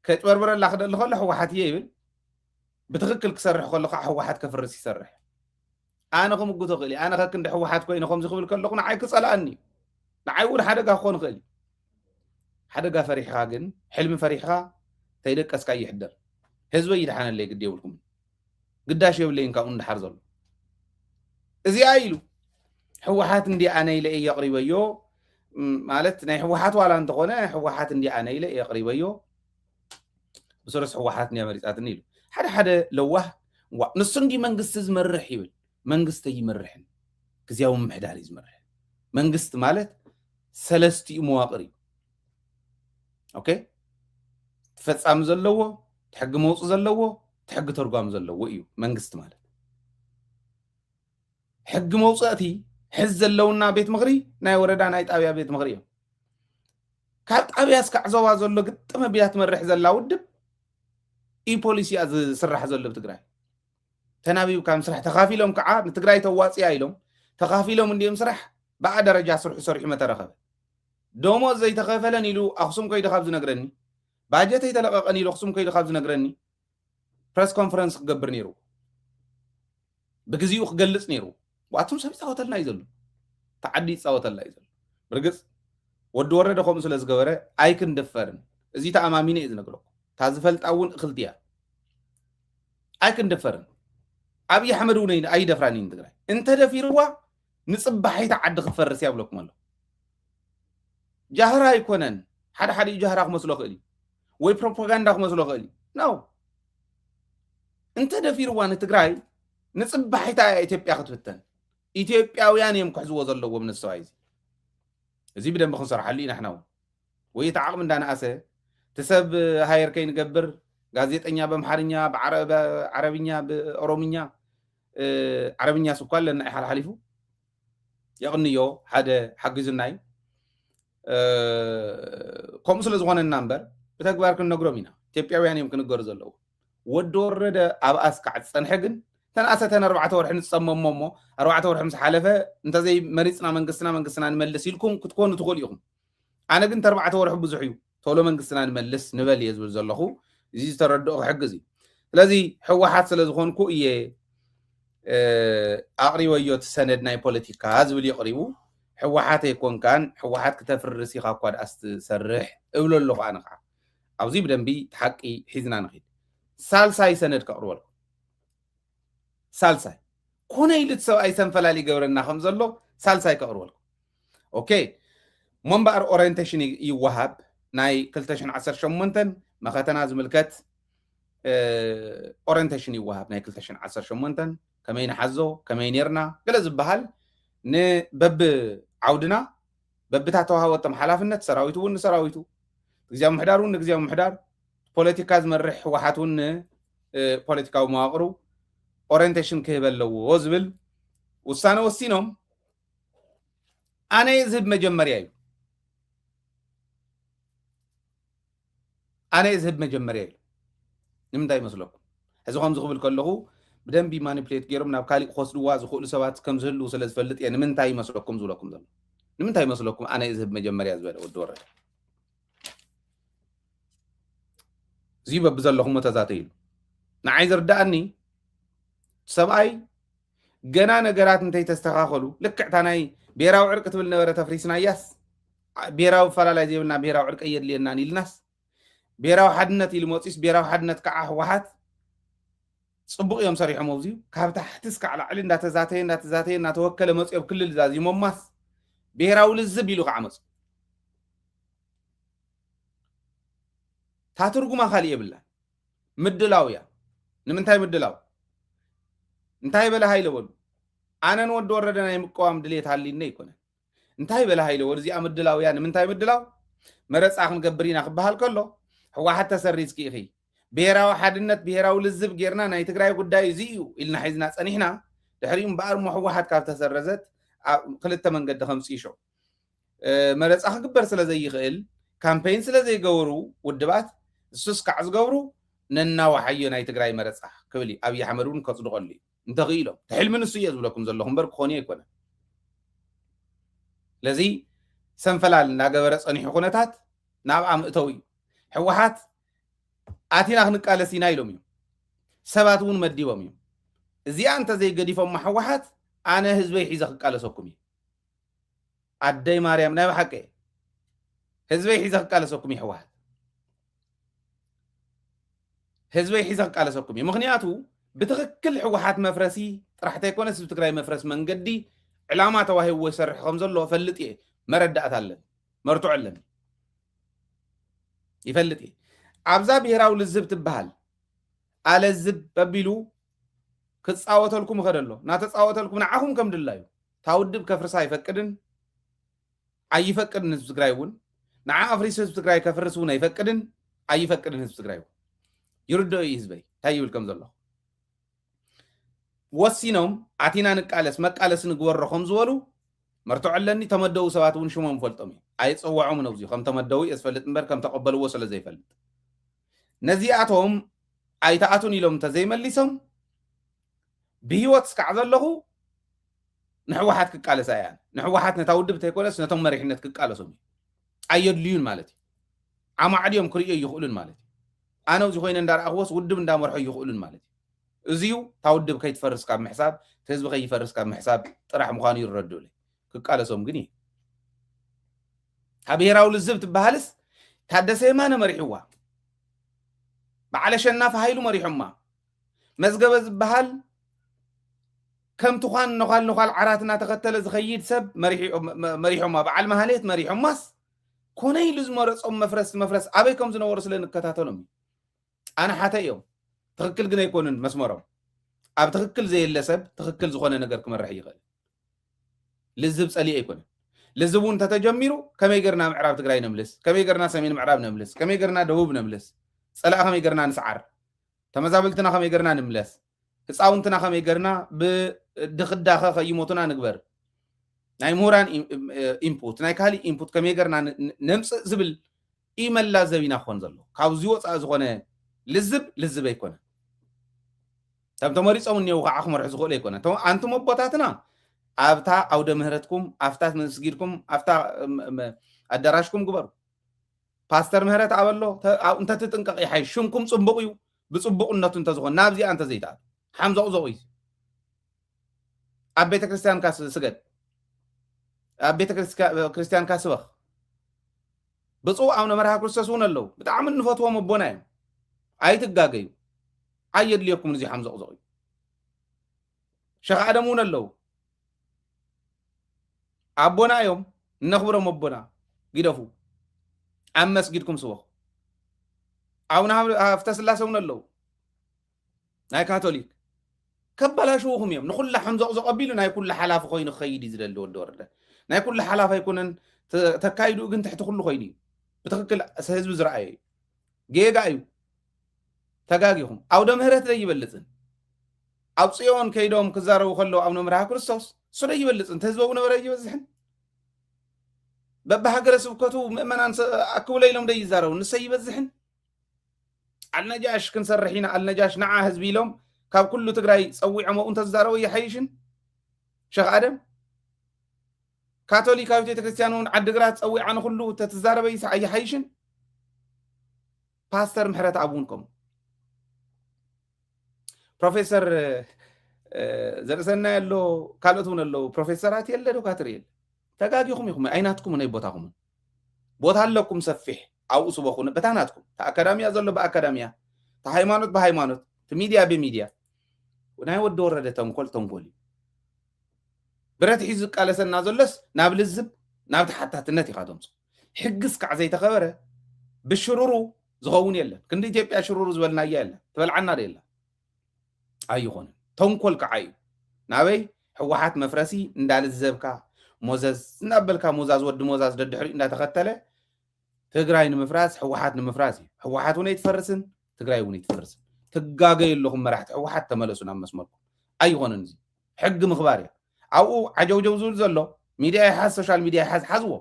كتبربر اللي أخذ اللي خلى حوحات يبل بتغكل كسرح خلى حوحات كفرس يسرح أنا قم قلت قلي أنا كنت حوحات كوين قم زخبل كل لقنا عايكس على أني نعيور حدا خون قلي حدا فريحة جن حلم فريحة تيدك أسكاي يحضر هزوي يدحان اللي قد يقولكم قداش يبلين كأون حرزل إزي عيلو حوحات ندي أنا إلى يقريبيو مالت ناي حوحات ولا أنت قلنا حوحات ندي أنا إلى يقريبيو بسرعة حوحات نيا مريض أتنيلو حدا لوه نصندي منقست زمرح يبل منقست يمرحن كزياوم محدار يزمرح منقست مالت سلستي مواقري أوكي تفصام زلوه تحق موص زلوه تحق ترقام زلوه إيو منقست مالت حق موصاتي حز اللونا بيت مغري ناي وردا ناي طابيا بيت مغري كاب طابيا اسكع زوا زلو قطمه بيات مرح زلا ودب اي بوليسي از سرح زلو بتግራይ ተናቢው ካም ስራሕ ተኻፊሎም ከዓ ንትግራይ ተዋጽያ ኢሎም ተኻፊሎም እንዲም ስራሕ በአ ደረጃ ስርሑ መተረኸበ ደሞዝ ዘይተኸፈለን ኢሉ አክሱም ከይደ ካብ ዝነግረኒ ባጀት ይተለቀቀን ኢሉ አክሱም ከይደ ካብ ዝነግረኒ ፕሬስ ኮንፈረንስ ክገብር ነይሩ بجزيو خجلس نيرو واتم سبي صوتلنا يزلو تعدي صوتلنا يزلو برجس ودور ده خمس لز جواره أيكن دفرن زي تأمامين إذا نقوله تازفلت أول خلتيا أيكن دفرن أبي حمرونين أي دفرانين تقرأ أنت دفيروا نصب بحيث عد خفر سياب لكم الله جهرا يكونن حد يجهرا خمس لقلي وي بروباغندا خمس لقلي نو أنت دفيروا نتقرأ نصب بحيث إثيوبيا خطفتن إثيوبياويان يمكح زو زلوا من السوايز زي بدنا بخنصر حلين احنا ويتعاقب من دانا أسه تسب هاير كين قبر غازيت أنيا بمحارنيا بعربينيا بأورومينيا عربينيا سكال لنا إحال حليفو يغنيو هذا حق زناي كومسل زوان النمبر بتكبر كن نقرمينا إثيوبياويان يمكن نقر زلوا ودور ده أبأس كعد سنحجن تنأستنا 4 ورح نتصمم ممو 4 ورح مس حلفه انت زي مريصنا منقسنا نملس يلكم كتكونوا تقوليهم انا كنت 4 ورح بزحيو تولو منقسنا نملس نبل يزبل زلخو زي تردو حقزي ስለዚህ ሕወሓት ስለዝኾንኩ እየ ኣቕሪበዮ ትሰነድ ናይ ፖለቲካ ዝብል ይቕሪቡ ሕወሓት ኣይኮንካን ሕወሓት ከተፍርስ ኢኻ እኳ ደኣ ስትሰርሕ እብሎ ኣለኹ ኣነ ከዓ ኣብዚ ብደንቢ ተሓቂ ሒዝና ንኽእል ሳልሳይ ሰነድ ከቕርበልኩ ሳልሳይ ኮነ ኢልት ሰብኣይ ሰንፈላሊ ገብረና ከም ዘሎ ሳልሳይ ከቕርበልኩ ኦኬ መንባር ኦሪየንቴሽን ይወሃብ ናይ 2018 መኸተና ዝምልከት ኦሪየንቴሽን ይወሃብ ናይ 2018 ከመይ ንሓዞ ከመይ ነርና ገለ ዝበሃል ንበብ ዓውድና በብታ ተዋሃበቶም ሓላፍነት ሰራዊቱ እውን ሰራዊቱ ግዝያዊ ምሕዳር እውን ግዝያዊ ምሕዳር ፖለቲካ ዝመርሕ ሕወሓት እውን ፖለቲካዊ መዋቕሩ ኦሪየንቴሽን ክህበለዎ ዝብል ውሳነ ወሲኖም ኣነ ዝህብ መጀመርያ እዩ ኣነ ዝህብ መጀመርያ እዩ ንምንታይ ይመስለኩም ሕዚ ከም ዝኽብል ከለኹ ብደንቢ ማኒፕሌት ገይሮም ናብ ካሊእ ክወስድዋ ዝኽእሉ ሰባት ከም ዝህልው ስለ ዝፈልጥ እየ ንምንታይ ይመስለኩም ዝብለኩም ዘሎ ንምንታይ ይመስለኩም ኣነ ዝህብ መጀመርያ ዝበለ ወዲ ወረደ እዚ በብ ዘለኹም ተዛተይ ኢሉ ንዓይ ዝርዳእኒ ሰብኣይ ገና ነገራት እንተይ ተስተኻኸሉ ልክዕታ ናይ ብሔራዊ ዕርቂ ትብል ነበረ ተፍሪስናያስ ብሔራዊ ፈላላይ ዘይብልና ብሔራዊ ዕርቂ የድልየናን ኢልናስ ብሔራዊ ሓድነት ኢሉ መፂስ ብሔራዊ ሓድነት ከዓ ሕወሓት ፅቡቅ እዮም ሰሪሖም ኣብዚዩ ካብ ታሕቲ እስካዕ ላዕሊ እንዳተዛተየ እናተወከለ መፅኦ ኣብ ክልል ዛዚሞማስ ብሔራዊ ልዝብ ኢሉ ከዓ መፁ ታትርጉማ ካሊእ የብላን ምድላው እያ ንምንታይ ምድላው እንታይ በለ ሃይለ ወሉ ኣነን ወዲ ወረደ ናይ ምቀዋም ድሌት ሃሊና ይኮነን እንታይ በለ ሃይለ ወሉ እዚኣ ምድላው እያ ንምንታይ ምድላው መረፃ ክንገብር ኢና ክበሃል ከሎ ሕወሓት ተሰሪዝኪ ኢኺ ብሔራዊ ሓድነት ብሔራዊ ልዝብ ጌርና ናይ ትግራይ ጉዳይ እዚ እዩ ኢልና ሒዝና ፀኒሕና ድሕሪኡ እምበኣር ሞ ሕወሓት ካብ ተሰረዘት ክልተ መንገዲ ከምፂሾ መረፃ ክግበር ስለ ዘይኽእል ካምፔይን ስለ ዘይገበሩ ውድባት እሱስ ከዓ ዝገብሩ ነናዋሓዮ ናይ ትግራይ መረፃ ክብል ኣብይ ኣሕመድ እውን ከፅድቀሉ እንተኽኢሎም ትሕልሚ ንሱ እየ ዝብለኩም ዘለኹ እምበር ክኾኑ ኣይኮነን ለዚ ሰንፈላል እናገበረ ፀኒሑ ኩነታት ናብ ኣምእተው እዩ ሕወሓት ኣቲና ክንቃለስ ኢና ኢሎም እዮም ሰባት እውን መዲቦም እዮም እዚኣ እንተዘይገዲፎም ሕወሓት ኣነ ህዝበይ ሒዘ ክቃለሰኩም እዩ ኣደይ ማርያም ናይ ባሓቀ ህዝበይ ሒዘ ክቃለሰኩም እዩ ሕወሓት ህዝበይ ሒዘ ክቃለሰኩም እዩ ምክንያቱ ብትክክል ሕወሓት መፍረሲ ጥራሕተ ኣይኮነስ ብትግራይ መፍረስ መንገዲ ዕላማ ተዋሂብዎ ይሰርሕ ከም ዘሎ ፈልጥ እየ መረዳእት ኣለን መርቱዕ ኣለን ይፈልጥ እየ ኣብዛ ብሄራዊ ልዝብ ትበሃል ኣለዝብ በቢሉ ክፃወተልኩም ይኸደሎ ናተፃወተልኩም ንዓኹም ከም ድላ እዩ ታውድብ ከፍርሳ ኣይፈቅድን ኣይፈቅድን ህዝቢ ትግራይ እውን ንዓ ኣፍሪስ ህዝቢ ትግራይ ከፍርስ እውን ኣይፈቅድን ኣይፈቅድን ህዝቢ ትግራይ እውን ይርድኦ እዩ ህዝበይ እንታይ ይብል ከም ዘሎ ወሲኖም ኣቲና ንቃለስ መቃለስ ንግበሮ ከም ዝበሉ መርትዖ ኣለኒ ተመደቡ ሰባት እውን ሽሞም ፈልጦም እዩ ኣይፅዋዖም ነው እዚኡ ከም ተመደቡ እየ ዝፈልጥ እምበር ከም ተቐበልዎ ስለ ዘይፈልጥ ነዚኣቶም ኣይተኣቱን ኢሎም እንተዘይመሊሶም ብሂወት ስካዕ ዘለኹ ንሕወሓት ክቃለሳ እያ ንሕወሓት ነታ ውድብ እንተይኮነስ ነቶም መሪሕነት ክቃለሶም እዩ ኣየድልዩን ማለት እዩ ዓማዕድዮም ክርእዮ ይኽእሉን ማለት እዩ ኣነ እዚ ኮይነ እንዳረኣኽቦስ ውድብ እንዳመርሖ ይኽእሉን ማለት እዩ እዚዩ ታውድብ ከይትፈርስ ካብ ምሕሳብ ህዝቢ ከይፈርስ ካብ ምሕሳብ ጥራሕ ምዃኑ ይረድኡለ ክቃለሶም ግን እዩ ብሄራዊ ልዝብ ትበሃልስ ታደሰ የማነ መሪሕዋ በዓለ ሸናፍ ሃይሉ መሪሖማ መዝገበ ዝበሃል ከም ትኳን ነኳል ዓራት እናተኸተለ ዝኸይድ ሰብ መሪሖማ በዓል ማህሌት መሪሖማስ ኮነ ኢሉ ዝመረፆም መፍረስ ኣበይ ከም ዝነበሩ ስለ ንከታተሎም ኣነ ሓተ እዮም ትክክል ግን ኣይኮኑን መስመሮም ኣብ ትክክል ዘየለ ሰብ ትክክል ዝኾነ ነገር ክመርሕ ይኽእል ልዝብ ፀሊእ ኣይኮነን ልዝብ እውን ተተጀሚሩ ከመይ ገርና ምዕራብ ትግራይ ነምልስ ከመይ ገርና ሰሜን ምዕራብ ነምልስ ከመይ ገርና ደቡብ ነምልስ ፀላእ ከመይ ገርና ንስዓር ተመዛበልትና ከመይ ገርና ንምለስ ህፃውንትና ከመይ ገርና ብድኽዳኸ ከይሞቱና ንግበር ናይ ምሁራን ኢንፑት ናይ ካሊእ ኢንፑት ከመይ ገርና ነምፅእ ዝብል ኢመላ ዘቢና ክኾን ዘሎ ካብዚ ወፃእ ዝኾነ ልዝብ ኣይኮነን ከም ተመሪፆም እኒአው ከዓ ክመርሑ ዝኽእሉ ኣይኮነን ኣንቱም ኣቦታትና ኣብታ ኣውደ ምህረትኩም ኣፍታት መስጊድኩም ኣፍታ ኣዳራሽኩም ግበሩ ፓስተር ምህረት ኣበሎ እንተትጥንቀቕ ይሓይ ሽምኩም ፅቡቕ እዩ ብፅቡቕነቱ እንተዝኾን ናብዚኣ እንተዘይተኣቱ ሓምዘቕዘቑ እዩ ኣብ ቤተ ክርስቲያንካ ስገድ ኣብ ቤተ ክርስቲያንካ ስበኽ ብፁዕ ኣቡነ መርሃ ክርስቶስ እውን ኣለው ብጣዕሚ እንፈትዎም ኣቦና እዮም ኣይትጋገዩ ኣየድልየኩም እዚ ሓምዘቕዘቑ እዩ ሸኽ ኣደም እውን ኣለው ኣቦና እዮም እነኽብሮም ኣቦና ግደፉ ኣብ መስጊድኩም ስበኹ ኣቡነ ሃፍተ ስላሴ እውን ኣለው ናይ ካቶሊክ ከበላሽውኹም እዮም ንኩላ ሓምዘቕዘቕ ኣቢሉ ናይ ኩላ ሓላፊ ኮይኑ ክኸይድ እዩ ዝደሊ ወዲ ወረደ ናይ ኩላ ሓላፊ ኣይኮነን ተካይዱ ግን ትሕቲ ኩሉ ኮይኑ እዩ ብትክክል ህዝቢ ዝረኣየ እዩ ጌጋ እዩ ተጋጊኹም ኣውደ ምህረት ዘይበልፅን ኣብ ፅዮን ከይዶም ክዛረቡ ከለዉ ኣቡነ መርሃ ክርስቶስ እሱ ዘይበልፅን ተህዝቢ ኣቡነ መርሃ ይበዝሕን በብሃገረ ስብከቱ ምእመናን ኣክብለ ኢሎም ደይዛረቡ ንሰይ ይበዝሕን ኣልነጃሽ ክንሰርሕ ኢና ኣልነጃሽ ንዓ ህዝቢ ኢሎም ካብ ኩሉ ትግራይ ፀዊዖም ኣብኡ እንተዝዛረቡ ይሓይሽን ሸኽ ኣደም ካቶሊካዊት ቤተክርስትያን እውን ዓዲግራት ፀዊዓ ንኩሉ ተትዛረበ ይሓይሽን ፓስተር ምሕረት ኣብ እውን ከምኡ ፕሮፌሰር ዘርእሰና ኣሎ ካልኦት እውን ኣለዉ ፕሮፌሰራት የለ ዶ ካትር የለ ተጋጊኹም ኢኹም ኣይናትኩም ናይ ቦታኹም ቦታ ኣለኩም ሰፊሕ ኣብኡ ስበኹ በታናትኩም ተኣካዳሚያ ዘሎ ብኣካዳሚያ ተሃይማኖት ብሃይማኖት ሚድያ ብሚድያ ናይ ወዲ ወረደ ተንኮል እዩ ብረት ሒዙ ዝቃለሰና ዘሎስ ናብ ልዝብ ናብ ተሓታትነት ኢኻ ተምፁ ሕግስ ካዕ ዘይተኸበረ ብሽሩሩ ዝኸውን የለን ክንዲ ኢትዮጵያ ሽሩሩ ዝበልናያ የለን ትበልዓና ዶ የላ ኣይኾንን ተንኮል ከዓ እዩ ናበይ ሕወሓት መፍረሲ እንዳልዘብካ ሞዘዝ እናበልካ ሞዛዝ ወዲ ሞዛዝ ደድሕሪ እንዳተኸተለ ትግራይ ንምፍራስ ሕወሓት ንምፍራስ እዩ ሕወሓት እውን ኣይትፈርስን ትግራይ እውን ኣይትፈርስን ትጋገየለኹም መራሕቲ ሕወሓት ተመለሱ ናብ መስመርኩም ኣይኾንን እዚ ሕጊ ምኽባር እያ ኣብኡ ዓጀውጀው ዝብል ዘሎ ሚድያ ይሓዝ ሶሻል ሚድያ ይሓዝ ሓዝዎ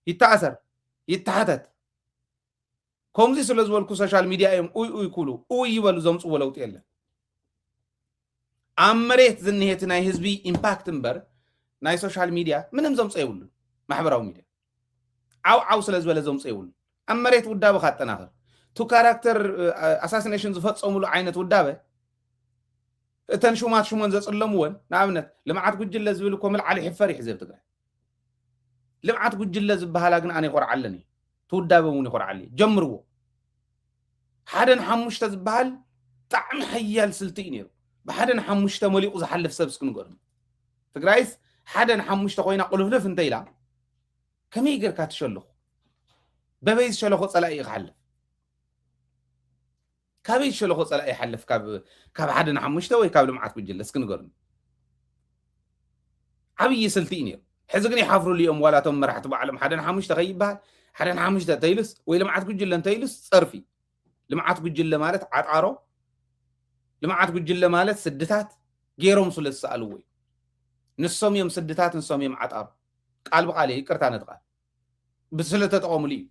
ይተኣሰር ይተሓተት كومزي سلازولكو سوشيال ميديا ايم اوي كولو اوي يبلو زمص ولوط يله امريت زنيت ناي حزبي امباكت امبر ناي سوشيال ميديا منم زمص يولو محبراو ميديا عاو سلازوله زمص يولو امريت ودابه خاطناخر تو كاركتر اساسينيشن زفصملو عينت ودابه اتن شومات زصلمون نابنت لمعات ጉጅለ ዝብልኮ መልዓሊ ሕፈር ይሕዘብ ትግራይ لمعات ጉጅለ ዝበሃላ ግን ኣነ ይቆርዓ ኣለኒ ትውዳበውን ይቆርዓሊ ጀምርዎ ሓደን ሓሙሽተ ዝበሃል ጣዕሚ ሓያል ስልቲ እዩ ነይሩ ብሓደን ሓሙሽተ መሊቑ ዝሓልፍ ሰብ እስክንገር ትግራይስ ሓደን ሓሙሽተ ኮይና ቁልፍልፍ እንተኢላ ከመይ ጌርካ ትሸልኹ በበይ ዝሸለኾ ፀላኢ ይክሓልፍ كابي شلو خص لا يحلف كاب حدنا حمشته وي كاب لمعات بجل اسكنغرن عبي سلتيني حزقني حفروا لي ولا تم مرحت بعلم حدنا حمشته غيبها حدنا حمشته تيلس وي لمعات بجل تيلس صرفي لمعات بجل مالت عطارو لمعات بجل مالت سدتات غيرهم سلس سالوي نصهم يوم سدتات نصهم يوم عطار قال بقالي يقرتا نتقال بسلته تقوم لي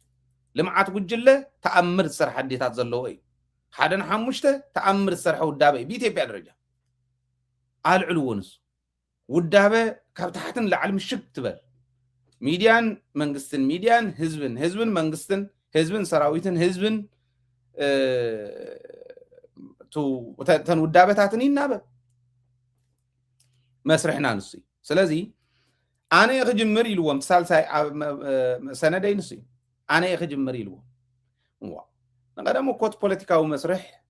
لمعات بجل تامر سر حديتات زلوي حدن حمشته تأمر السرحة ودابة بيتي درجة قال علونس ودابة كابتحتن لعلم الشك تبر ميديان منقستن ميديان هزبن منقستن هزبن سراويتن هزبن تن ودابة تاتنين نابة مسرحنا نسي سلازي أنا يخجم مري لوم مثال سندين نسي أنا يخجم مري لوم نقدمو كوت بوليتيكاو مسرح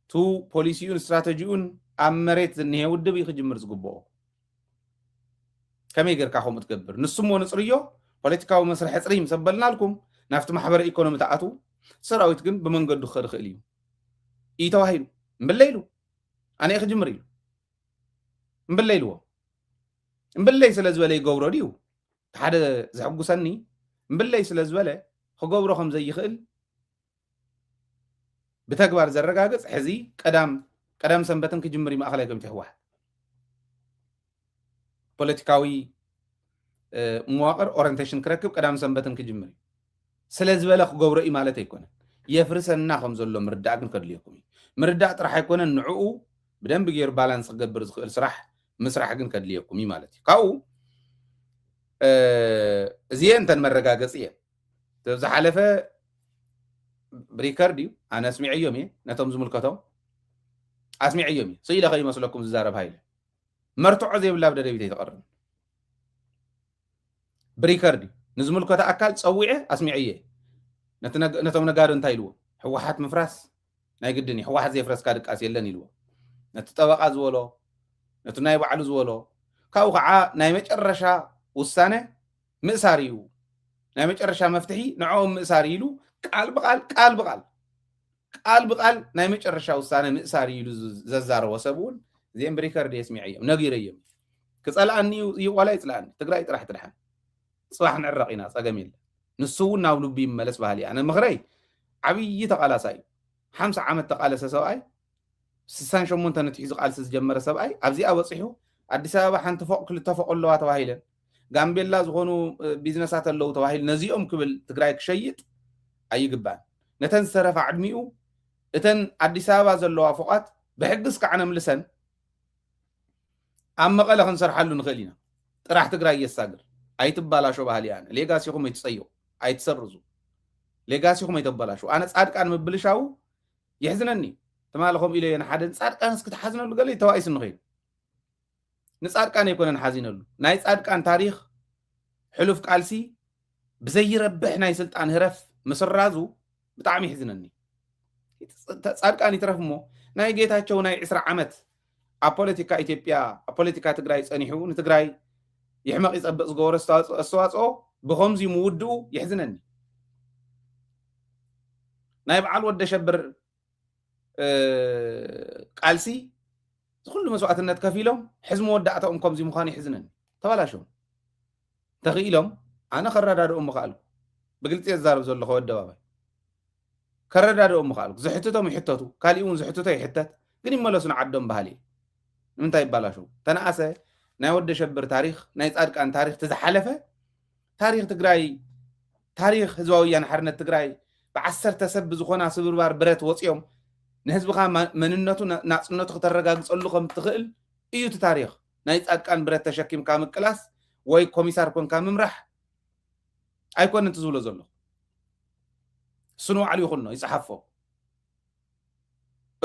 تو بوليسيون استراتيجيون امريت زنيه ودب يخجمر زغبو كمي غير كاخو متكبر نسمو نصريو بوليتيكاو مسرح صريم سبلنا لكم نافت محبر ايكونومي تاعتو سراويت ግን بمنገዱ خرخل እዩ ይተዋሂሉ እምበለይሉ انا يخجمر ይሉ እምበለይሉ እምበለይ ስለዝበለ ይገብሮ ዲዩ ሓደ ዝሕጉሰኒ እምበለይ ስለዝበለ ክገብሮ ከም ዘይኽእል بتكبر زرقاقص حزي قدام سنبتن كجمري ما اخلاي كم تحوح بوليتيكاوي مواقر اورينتيشن كركب قدام سنبتن كجمري سلازبلخ غورئي مالته يكون يفرسنا خمزلو مرداء كن كدليكم مرداء طرح يكون نعو بدنب غير بالانس قبر زخل سراح مسرح كن كدليكم مالتي كاو زين تن مرقاقص يه تبز حلفه بريكارديو انا اسمع يومي نتم زملكتو اسمع يومي سيلا خي مسلكم زارب هايله مرتع زي بلا بدا بيتي تقرن بريكاردي نزملكتا اكل صويعه اسمعيه نتم نغار انتايلو حواحات مفراس ناي قدني حواحات زي فرس كادقاس يلن يلو نتطبقا زولو نتناي بعلو زولو كاو خعا ناي مጨረሻ ውሳኔ مأساريو ناي مጨረሻ مفتحي نعوم مأساريلو قال بقال ناي مጨረሻ ውሳኔ مأساريلو ززارو وسبون زين بريكارد يسمعيه نغيريم كصلاني يولا يطلعني تግራይ ጥራሕ ትድሓን صباح نعرقينا صقميل نسو ناولو بيملس بهالي انا مغري عبي تقالاساي 50 عام تقالس سباي 68 نتحيز قالس جمره سباي ابزي اوصيحو اديس ابابا حنت فوق كل تفوق لوا تواهيله غامبيلا زغونو بيزنسات لو تواهيل نزيهم كبل تግራይ كشيط ايغبان نتن سرف عدميو اتن اديس ابابا زلوا فوقات بحقس كعنم لسن ام مقله خنسرحلو نخلينا طرح تግራይ يساغر አይትባላሾ ባህል ያን ሌጋሲኩም ይتصيو አይትሰርዙ ሌጋሲኩም አይትባላሾ አነ ጻድቃን መብልሻው ይሕዝነኒ ተማለኹም ኢለየን ሓደን ጻድቃን እስክትሓዝነሉ ገለ ተዋይስ ንኸይ ንጻድቃን ይኮነን ሓዚነሉ ናይ ጻድቃን ታሪኽ ሕሉፍ ቃልሲ ብዘይረብሕ ናይ ስልጣን ህረፍ መስራዙ ብጣዕሚ ይሕዝነኒ ጻድቃን ይትረፍሞ ናይ ጌታቸው ናይ 20 ዓመት አፖለቲካ ኢትዮጵያ አፖለቲካ ትግራይ ጸኒሑ ንትግራይ يحمق يصبق زغور استواصو بخمزي مودو يحزنني نايب عال ود شبر قالسي كل مسوعتነት كفيلهم حزم ودعتهم كمزي مخاني يحزنني تبالاشو تخيلهم انا خرادادهم مخالو بقلت يزارب زلخ ودبابا كرادادهم مخالو زحتتهم يحتتو كاليون زحتتو يحتت ግን ይመለሱን ዓዶም ባህሊ ምንታይ ይባላሹ ተናአሰ ናይ ወደ ሸብር ታሪኽ ናይ ጻድቃን ታሪኽ ተዝሓለፈ ታሪኽ ትግራይ ታሪኽ ህዝባዊ ወያነ ሓርነት ትግራይ بعسر تسب زخونا سبربار برت وصيهم نهزبخا مننتو ناصنتو كترغاغصلو كم تخيل ايو تاريخ ناي صادقان برت تشكيم كام كلاس ወይ ኮሚሳር ኮንካ ምምራሕ ኣይኮነን ትዝብሎ ዘሎ ስኑ ዓሊ ይኹን ነው ይጽሐፎ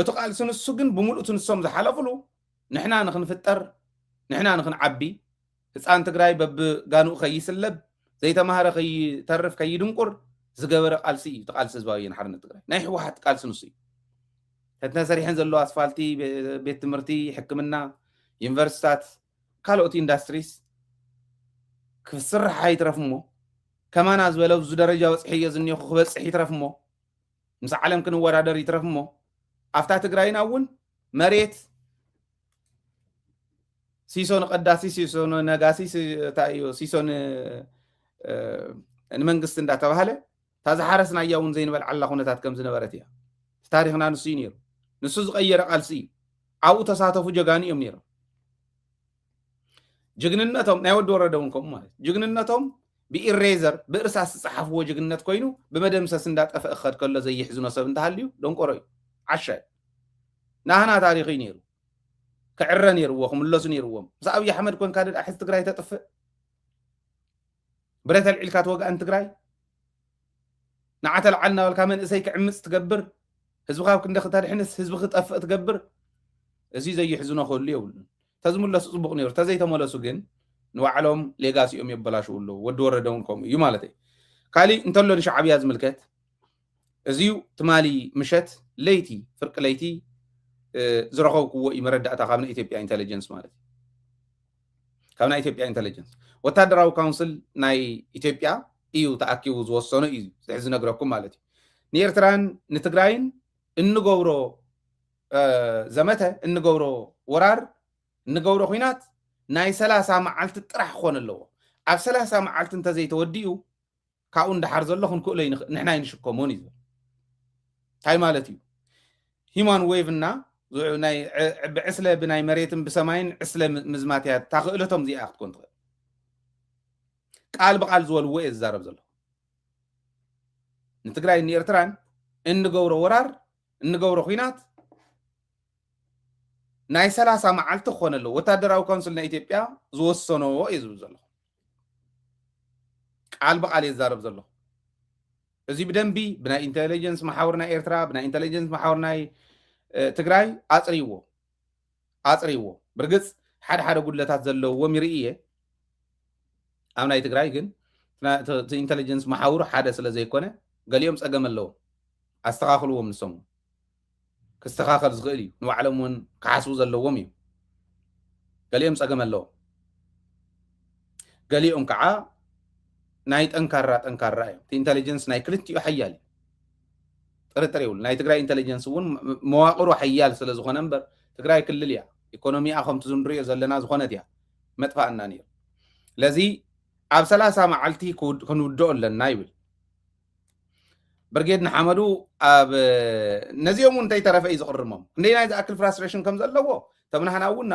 እቱ ቃል ስንሱ ግን ብሙሉእ ትንሶም ዝሓለፍሉ ንሕና ንኽንፍጠር ንሕና ንኽንዓቢ ህፃን ትግራይ በብጋንኡ ከይስለብ ዘይተማሃረ ከይተርፍ ከይድንቁር ዝገበረ ቃልሲ እዩ ተቃልሲ ህዝባዊ ሓርነት ትግራይ ናይ ህወሓት ቃልሲ ንሱ እዩ ተተሰሪሐን ዘሎ ኣስፋልቲ ቤት ትምህርቲ ሕክምና ዩኒቨርሲቲታት ካልኦት ኢንዳስትሪስ ክስራሕ ኣይትረፍሞ ከማና ዝበለው ዙ ደረጃ ወጽሕየ ዝንዮ ክበጽሕ ይትረፍሞ ምስ ዓለም ክንወዳደር ይትረፍሞ ኣፍታ ትግራይና እውን መሬት ሲሶን ቀዳሲ ሲሶን ነጋሲ ታዮ ሲሶን ንመንግስት እንዳተባሃለ ታዝሓረስና ያውን ዘይንበል ዓላ ኩነታት ከም ዝነበረት እያ ታሪኽና ንሱ ይነሩ ንሱ ዝቀየረ ቃልሲ ኣብኡ ተሳተፉ ጀጋኒ እዮም ነይሮም ጅግንነቶም ናይ ወዲ ወረደውን ከም ማለት ጅግንነቶም ብኢሬዘር ብእርሳስ ጽሓፍዎ ጅግንነት ኮይኑ ብመደምሰስ እንዳጠፈ እኸድ ከሎ ዘይሕዝኖ ሰብ እንተሃልዩ ደንቆሮ እዩ ዓሻይ ናህና ታሪኽ ነይሩ كعرّ نيرو خملص نيرو مسأبي أحمد كون كادر أحس تجراي تطفئ بريت العلكات وقع أنت تجراي نعتل عنا والكامن إسيك عمس تجبر حزب خاف كن دخل تاريخ نس حزب خط أف تجبر زي يحزنوا خليه ولا تزم الله صبغ نير تزي تملا سجن نوعلهم ليجاسي يوم يبلاش ولا ودور دونكم يمالتي قالي انت لو شعبي هذا ملكات زيو تمالي مشت ليتي فرق ليتي زرقوا قوة يمردأ تقابل إثيوبيا إنتليجنس مالتي كابنا إثيوبيا إنتليجنس وتدراو كونسل ناي إثيوبيا إيو تأكيو زوصونو إيزو زحزنا قراكم مالتي نيرتران نتقراين إنو قورو زمتها إنو قورو ورار إنو قورو خوينات ناي سلاسة معالت ترح خون اللو أف سلاسة معالت انت زي توديو كاون دحرز الله خون كؤلي نحنا ينشكوموني زو هاي مالتي هيمان ويفنا ناي بعسله بناي مريتم بسماين عسله مزماتيات تاخلتهم زي اخت كنت قال بقال زول ويز زارب زلو نتقراي نيرتران ان غورو ورار ان غورو خينات ناي سلاسة معالت خون اللو وتادراو كونسلنا إثيوبيا زوصنو يزو زلو قال بقال يزارب زلو ازي بدنبي بنا انتليجنس محاورنا إيرترا بنا انتليجنس محاورنا تግራይ አጽሪዎ ብርግጽ ሓደ ጉድለታት ዘለውዎም ይርኢየ ኣብ ናይ ትግራይ ግን ኢንተለጀንስ ማሓውሩ ሓደ ስለ ዘይኮነ ገሊኦም ጸገም ኣለዎ ኣስተኻኽልዎም ንሶም ክስተኻኸል ዝኽእል እዩ ንባዕሎም እውን ክሓስቡ ዘለዎም እዩ ገሊኦም ጸገም ኣለዎ ገሊኦም ከዓ ናይ ጠንካራ እዮም ኢንተለጀንስ ናይ ክልቲኡ ሓያል ጥርጥር ይውል ናይ ትግራይ ኢንተለጀንስ እውን መዋቅሩ ሓያል ስለ ዝኾነ እምበር ትግራይ ክልል እያ ኢኮኖሚያ ከምቲ ዝንሪኦ ዘለና ዝኾነት እያ መጥፋእና ነይሩ ለዚ ኣብ 30 መዓልቲ ክንውድኦ ኣለና ይብል ብርጌድ ንሓመዱ ኣብ ነዚኦም እውን እንታይ ተረፈ እዩ ዝቕርሞም ክንደይ ናይ ዝኣክል ፍራስትሬሽን ከም ዘለዎ ተምናህና እውን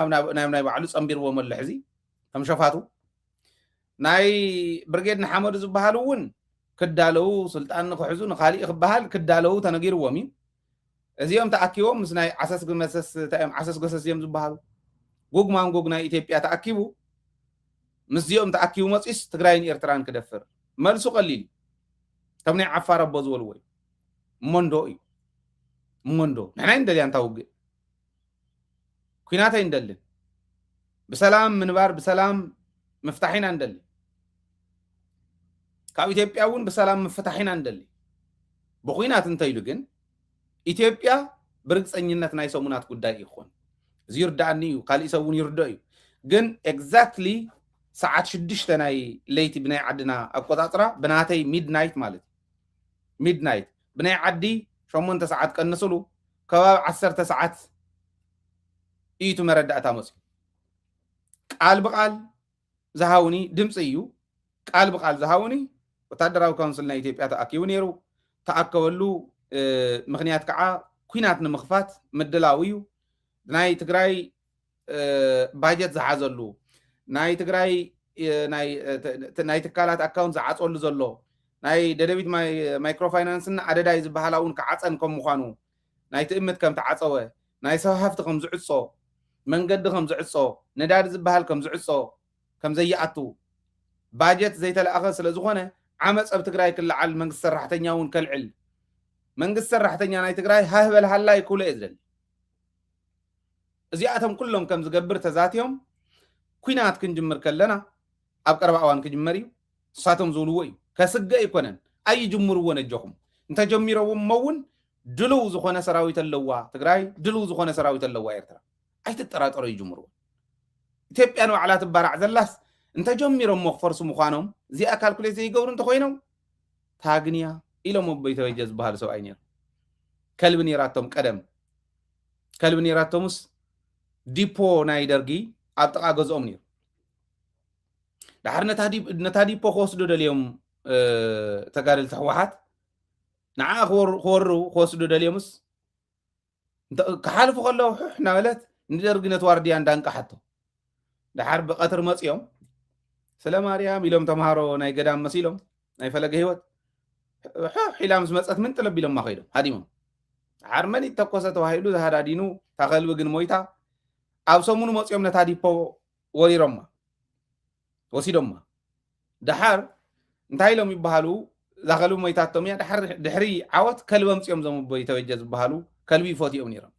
ናይ ባዕሉ ፀምቢርዎም ኣሎ ሕዚ ከም ሸፋቱ ናይ ብርጌድ ንሓመዱ ዝበሃሉ እውን كدالو سلطان نخحزو نخالي إخبهال كدالو تنقير ومي زيوم تأكيوم مسناي عساس قمسس تأم عساس قسس يوم زبهالو قوق مام قوق ناي إثيوبيا تأكيبو مسيوم تأكيو مسيس تقراين إرتران كدفر ملسو قليل تبني عفار بوزول وي موندو نحن عندنا ينتاوق كيناتا يندلن بسلام منبار بسلام مفتاحين عندلن ካብ ኢትዮጵያ እውን በሰላም መፈታሒና እንደሊ በኹይናት እንተይሉ ግን ኢትዮጵያ ብርግፀኝነት ናይ ሰሙናት ጉዳይ ይኾን እዚ ይርዳእኒ እዩ ካልእ ሰብ እውን ይርዳእ እዩ ግን ኤግዛክትሊ ሰዓት 6 ናይ ለይቲ ብናይ ዓድና ኣቆጣፅራ ብናተይ ሚድናይት ማለት ሚድናይት ብናይ ዓዲ 8 ሰዓት ቀንስሉ ከባቢ 10 ሰዓት ኢቱ መረዳእታ መፅኡ ቃል ብቃል ዝሃውኒ ድምፂ እዩ ቃል ብቃል ዝሃውኒ ወታደራዊ ካውንስል ናይ ኢትዮጵያ ተኣኪቡ ነይሩ ተኣከበሉ ምክንያት ከዓ ኩናት ንምኽፋት ምድላው እዩ ናይ ትግራይ ባጀት ዝሓዘሉ ናይ ትግራይ ናይ ትካላት ኣካውንት ዝዓፀሉ ዘሎ ናይ ደደቢት ማይክሮ ፋይናንስና ኣደዳይ ዝበሃላውን ከዓፀን ከም ምዃኑ ናይ ትእምት ከም ተዓፀወ ናይ ሰብ ሃፍቲ ከም ዝዕፆ መንገዲ ከም ዝዕፆ ነዳዲ ዝበሃል ከም ዝዕፆ ከም ዘይኣቱ ባጀት ዘይተለኣኸ ስለ ዝኾነ ዓመፅ ኣብ ትግራይ ክለዓል መንግስቲ ሰራሕተኛ እውን ከልዕል መንግስቲ ሰራሕተኛ ናይ ትግራይ ሃህበል ሃላይ ክብሎ እየ ዝደሊ እዚኣቶም ኩሎም ከም ዝገብር ተዛትዮም ኩናት ክንጅምር ከለና ኣብ ቀረባ እዋን ክጅመር እዩ ንሳቶም ዝብልዎ እዩ ከስገ ይኮነን ኣይጅምርዎ ነጀኹም እንተጀሚሮዎም እውን ድልው ዝኾነ ሰራዊት ኣለዋ ትግራይ ድልው ዝኾነ ሰራዊት ኣለዋ ኤርትራ ኣይትጠራጠሩ ይጅምርዎ ኢትዮጵያ ንባዕላ ትባራዕ ዘላስ እንተጀሚሮም ክፈርሱ ምዃኖም እዚኣ ካልኩሌት ዘይገብሩ እንተኮይኖም ታግንያ ኢሎም ኣቦይ ተበጀ ዝበሃል ሰብኣይ ነይሩ ከልቢ ነይራቶም ቀደም ከልቢ ነይራቶምስ ዲፖ ናይ ደርጊ ኣብ ጥቓ ገዝኦም ነይሩ ድሓር ነታ ዲፖ ክወስዱ ደልዮም ተጋደልቲ ሕወሓት ንዓ ክወሩ ክወስዱ ደልዮምስ ክሓልፉ ከለዉ ሕሕ እናበለት ንደርጊ ነቲ ዋርድያ እንዳንቃሓቶ ድሓር ብቐትሪ መፂኦም ስለ ማርያም ኢሎም ተምሃሮ ናይ ገዳም መሲሎም ናይ ፈለገ ህይወት ሕሕ ኢላ ምስ መፀት ምን ጥለቢሎማ ከይዶም ሃዲሞም ድሓር መን ይተኮሰ ተባሂሉ ዝሃዳዲኑ ታኸልቢ ግን ሞይታ ኣብ ሰሙኑ መፂኦም ነታ ዲፖ ወሪሮማ ወሲዶማ ድሓር እንታይ ኢሎም ይበሃሉ ዛኸልቢ ሞይታቶም እያ ድሕሪ ዓወት ከልቢ ኣምፂኦም ዞም ኣቦይ ተበጀ ዝበሃሉ ከልቢ ይፈትዮም ነይሮም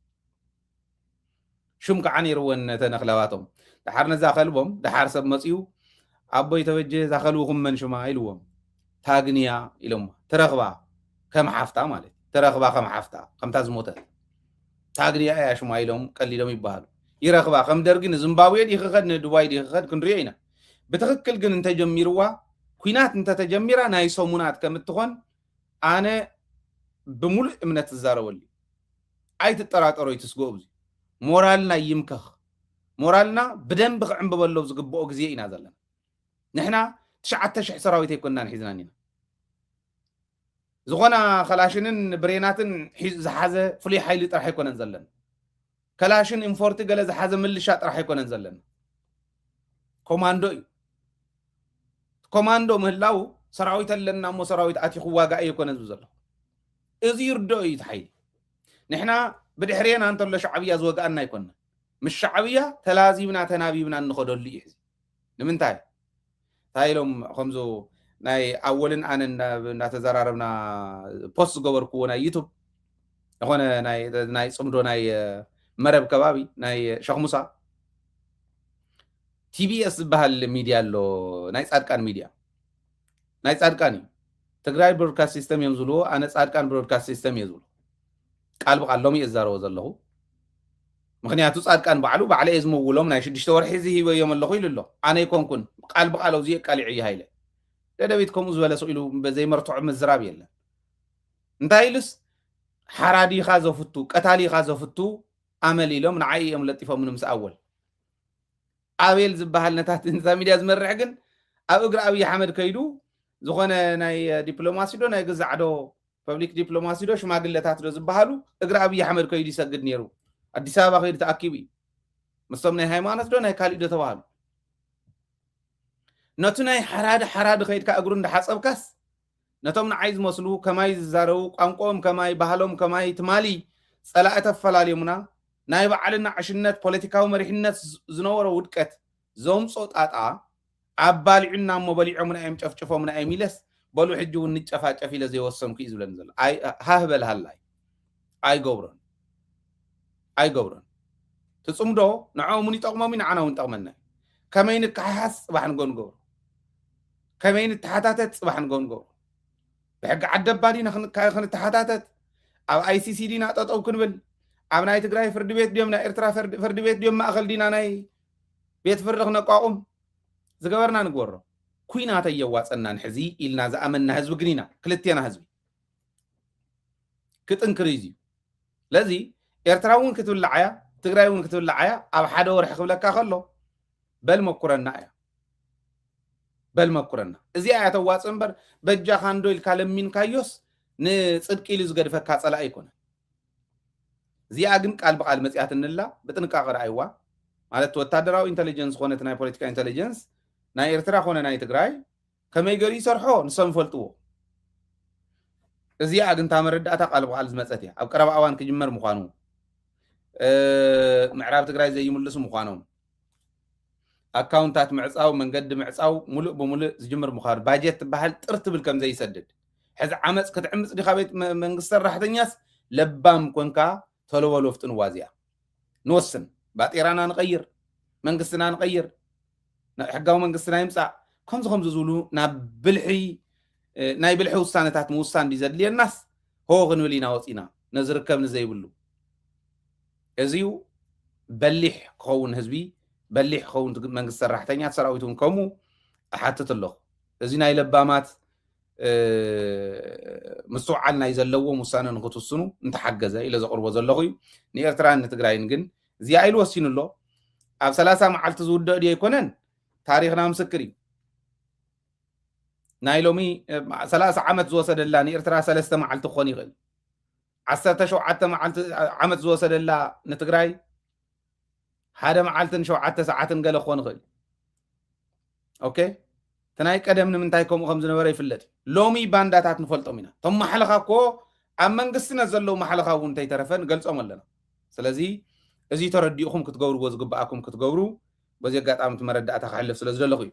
ሹም ከዓ ነይርወን ተነኽለባቶም ድሓር ነዛ ከልቦም ድሓር ሰብ መፂኡ ኣቦይ ተበጀ ዛኸልብኹም መን ሹማ ኢልዎም ታግንያ ኢሎማ ትረኽባ ከም ሓፍታ ማለት ትረኽባ ከም ሓፍታ ከምታ ዝሞተት ታግንያ እያ ሹማ ኢሎም ቀሊሎም ይበሃሉ ይረኽባ ከም ደርጊ ንዝምባብዌ ዲክኸድ ንዱባይ ዲክኸድ ክንሪኦ ኢና ብትክክል ግን እንተጀሚርዋ ኩናት እንተተጀሚራ ናይ ሰሙናት ከም እትኾን ኣነ ብሙሉእ እምነት ዝዛረበሉ ኣይትጠራጠሮ ይትስግኦ ብዙ ሞራልና ይምከኽ ሞራልና ብደንብ ክዕንብበሎ ዝግብኦ ግዜ ኢና ዘለና ንሕና 9,000 ሰራዊት ኣይኮንናን ሒዝና ኒና ዝኾነ ከላሽንን ብሬናትን ዝሓዘ ፍሉይ ሓይሊ ጥራሕ ኣይኮነን ዘለና ከላሽን ኢንፎርቲ ገለ ዝሓዘ ምልሻ ጥራሕ ኣይኮነን ዘለና ኮማንዶ እዩ ኮማንዶ ምህላው ሰራዊት ኣለና እሞ ሰራዊት ኣትዩ ክዋጋእ ኣይኮነን ዘሎ እዚ ይርድኦ እዩ ተሓይሊ ንሕና ብድሕሪና እንተሎ ሻዕብያ ዝወግአና ኣይኮንና ምስ ሻዕብያ ተላዚምና ተናቢብና እንኸደሉ እዩ ንምንታይ ታይሎም ከምዞ ናይ ኣወልን ኣነ እናተዘራረብና ፖስት ዝገበርክዎ ናይ ዩቱብ ዝኾነ ናይ ፅምዶ ናይ መረብ ከባቢ ናይ ሸኽ ሙሳ ቲቢኤስ ዝበሃል ሚድያ ኣሎ ናይ ጻድቃን ሚድያ ናይ ጻድቃን እዩ ትግራይ ብሮድካስት ሲስተም እዮም ዝብልዎ ኣነ ጻድቃን ብሮድካስት ሲስተም እየ ዝብሎ ቃል ብቃል ሎሚ እየ ዝዛረቦ ዘለኹ ምክንያቱ ጻድቃን ባዕሉ ባዕለ እየ ዝምውሎም ናይ 6 ወርሒ እዚ ሂበዮም ኣለኹ ኢሉ ኣሎ ኣነ ይኮንኩን ቃል ብቃል ኣብዚ ቃሊዕ እዩ ሃይለ ደደቢት ከምኡ ዝበለ ሰው ኢሉ ዘይመርትዖ ምዝራብ የለን እንታይ ኢሉስ ሓራዲኻ ዘፍቱ ቀታሊኻ ዘፍቱ ኣመል ኢሎም ንዓይ እዮም ለጢፎም ንምስ ኣወል ኣቤል ዝበሃል ነታ ሚድያ ዝመርሕ ግን ኣብ እግሪ ኣብይ ኣሕመድ ከይዱ ዝኾነ ናይ ዲፕሎማሲ ዶ ናይ ግዛዕ ዶ ፐብሊክ ዲፕሎማሲ ዶ ሽማግለታት ዶ ዝበሃሉ እግሪ ኣብይ ኣሕመድ ከይዱ ይሰግድ ነይሩ ኣዲስ ኣበባ ከይዱ ተኣኪቡ እዩ ምስቶም ናይ ሃይማኖት ዶ ናይ ካሊእ ዶ ተባሃሉ ነቱ ናይ ሓራዲ ከይድካ እግሩ እንዳሓፀብካስ ነቶም ንዓይ ዝመስሉ ከማይ ዝዛረቡ ቋንቋኦም ከማይ ባህሎም ከማይ ትማሊ ፀላእት ኣፈላልዮምና ናይ ባዕልና ዕሽነት ፖለቲካዊ መሪሕነት ዝነበረ ውድቀት ዘምፆ ጣጣ ኣባሊዑና እሞ በሊዖምና እዮም ጨፍጭፎምና እዮም ኢለስ በሉ ሕጂ እውን ንጨፋጨፍ ኢለ ዘይወሰንኩ እዩ ዝብለኒ ዘሎ ሃህበል ሃላይ ኣይገብሮን ትፅምዶ ንዖም እውን ይጠቕሞም ንዓና እውን ጠቕመና ከመይ ንከሓሓስ ፅባሕ ንጎንገብሮ ከመይ ንተሓታተት ፅባሕ ንጎንገብሮ ብሕጊ ዓዲ ኣባዲና ክንተሓታተት ኣብ ኣይሲሲ ዲና ጠጠው ክንብል ኣብ ናይ ትግራይ ፍርዲ ቤት ድዮም ናይ ኤርትራ ፍርዲ ቤት ድዮም ማእኸል ዲና ናይ ቤት ፍርዲ ክነቋቁም ዝገበርና ንግበሮ ኩናት ኣየዋፀናን ሕዚ ኢልና ዝኣመና ህዝቢ ግን ኢና ክልቴና ህዝቢ ክጥንክር እዩ ለዚ ኤርትራ እውን ክትብላዓያ ትግራይ እውን ክትብላዓያ ኣብ ሓደ ወርሒ ክብለካ ከሎ በልመኩረና እያ በልመኩረና እዚኣ እያ ተዋፅ እምበር በጃኻ እንዶ ኢልካ ለሚንካዮስ ንፅድቂ ኢሉ ዝገድፈካ ፀላእ ኣይኮነ እዚኣ ግን ቃል ብቃል መፅያት እንላ ብጥንቃቐ ረኣይዋ ማለት ወታደራዊ ኢንተሊጀንስ ኮነት ናይ ፖለቲካ ኢንተሊጀንስ ናይ ኤርትራ ኮነ ናይ ትግራይ ከመይ ገይሩ ይሰርሖ ንሶም ይፈልጥዎ እዚኣ ግን ታ መረዳእታ ቃል ብቃል ዝመፀት እያ ኣብ ቀረባ እዋን ክጅመር ምዃኑ ምዕራብ ትግራይ ዘይምልሱ ምዃኖም ኣካውንታት ምዕፃው መንገዲ ምዕፃው ሙሉእ ብሙሉእ ዝጅምር ምዃኑ ባጀት ትበሃል ጥር ትብል ከም ዘይሰድድ ሕዚ ዓመፅ ክትዕምፅ ዲኻ ቤት መንግስቲ ሰራሕተኛስ ለባም ኮንካ ተለወሎ ፍጥንዋ እዚኣ ንወስን ባጤራና ንቀይር መንግስትና ንቀይር ሕጋዊ መንግስትና ይምፃእ ከምዚ ከምዚ ዝብሉ ናብ ብልሒ ናይ ብልሒ ውሳነታት ምውሳን ዲ ዘድልየናስ ሆ ክንብል ኢና ወፂና ነዝርከብ ንዘይብሉ እዚዩ በሊሕ ክኸውን ህዝቢ በሊሕ ክኸውን መንግስቲ ሰራሕተኛት ሰራዊት እውን ከምኡ ኣሓትት ኣለኹ እዚ ናይ ለባማት ምስትውዓል ናይ ዘለዎም ውሳነ ንክትውስኑ እንተሓገዘ ኢለ ዘቕርቦ ዘለኹ እዩ ንኤርትራን ንትግራይን ግን እዚኣ ኢሉ ወሲኑ ኣሎ ኣብ 30 መዓልቲ ዝውድእ ድዩ ኣይኮነን ታሪክና ምስክር እዩ ናይ ሎሚ 30 ዓመት ዝወሰደላ ንኤርትራ 3 መዓልቲ ክኾን ይኽእል 17 መዓልቲ ዓመት ዝወሰደላ ንትግራይ ሓደ መዓልትን 7 ሰዓትን ገለ ክኾን ይኽእል ኦኬ ተናይ ቀደም ንምንታይ ከምኡ ከም ዝነበረ ይፍለጥ ሎሚ ባንዳታት ንፈልጦም ኢና ቶም ማሕለኻ እኮ ኣብ መንግስትና ዘለው ማሕለኻ እውን እንተይተረፈን ገልጾም ኣለና ስለዚ እዚ ተረዲኡኹም ክትገብርዎ ዝግባኣኩም ክትገብሩ በዚ ኣጋጣሚ መረዳእታ ክሕልፍ ስለ ዝደለኹ እዩ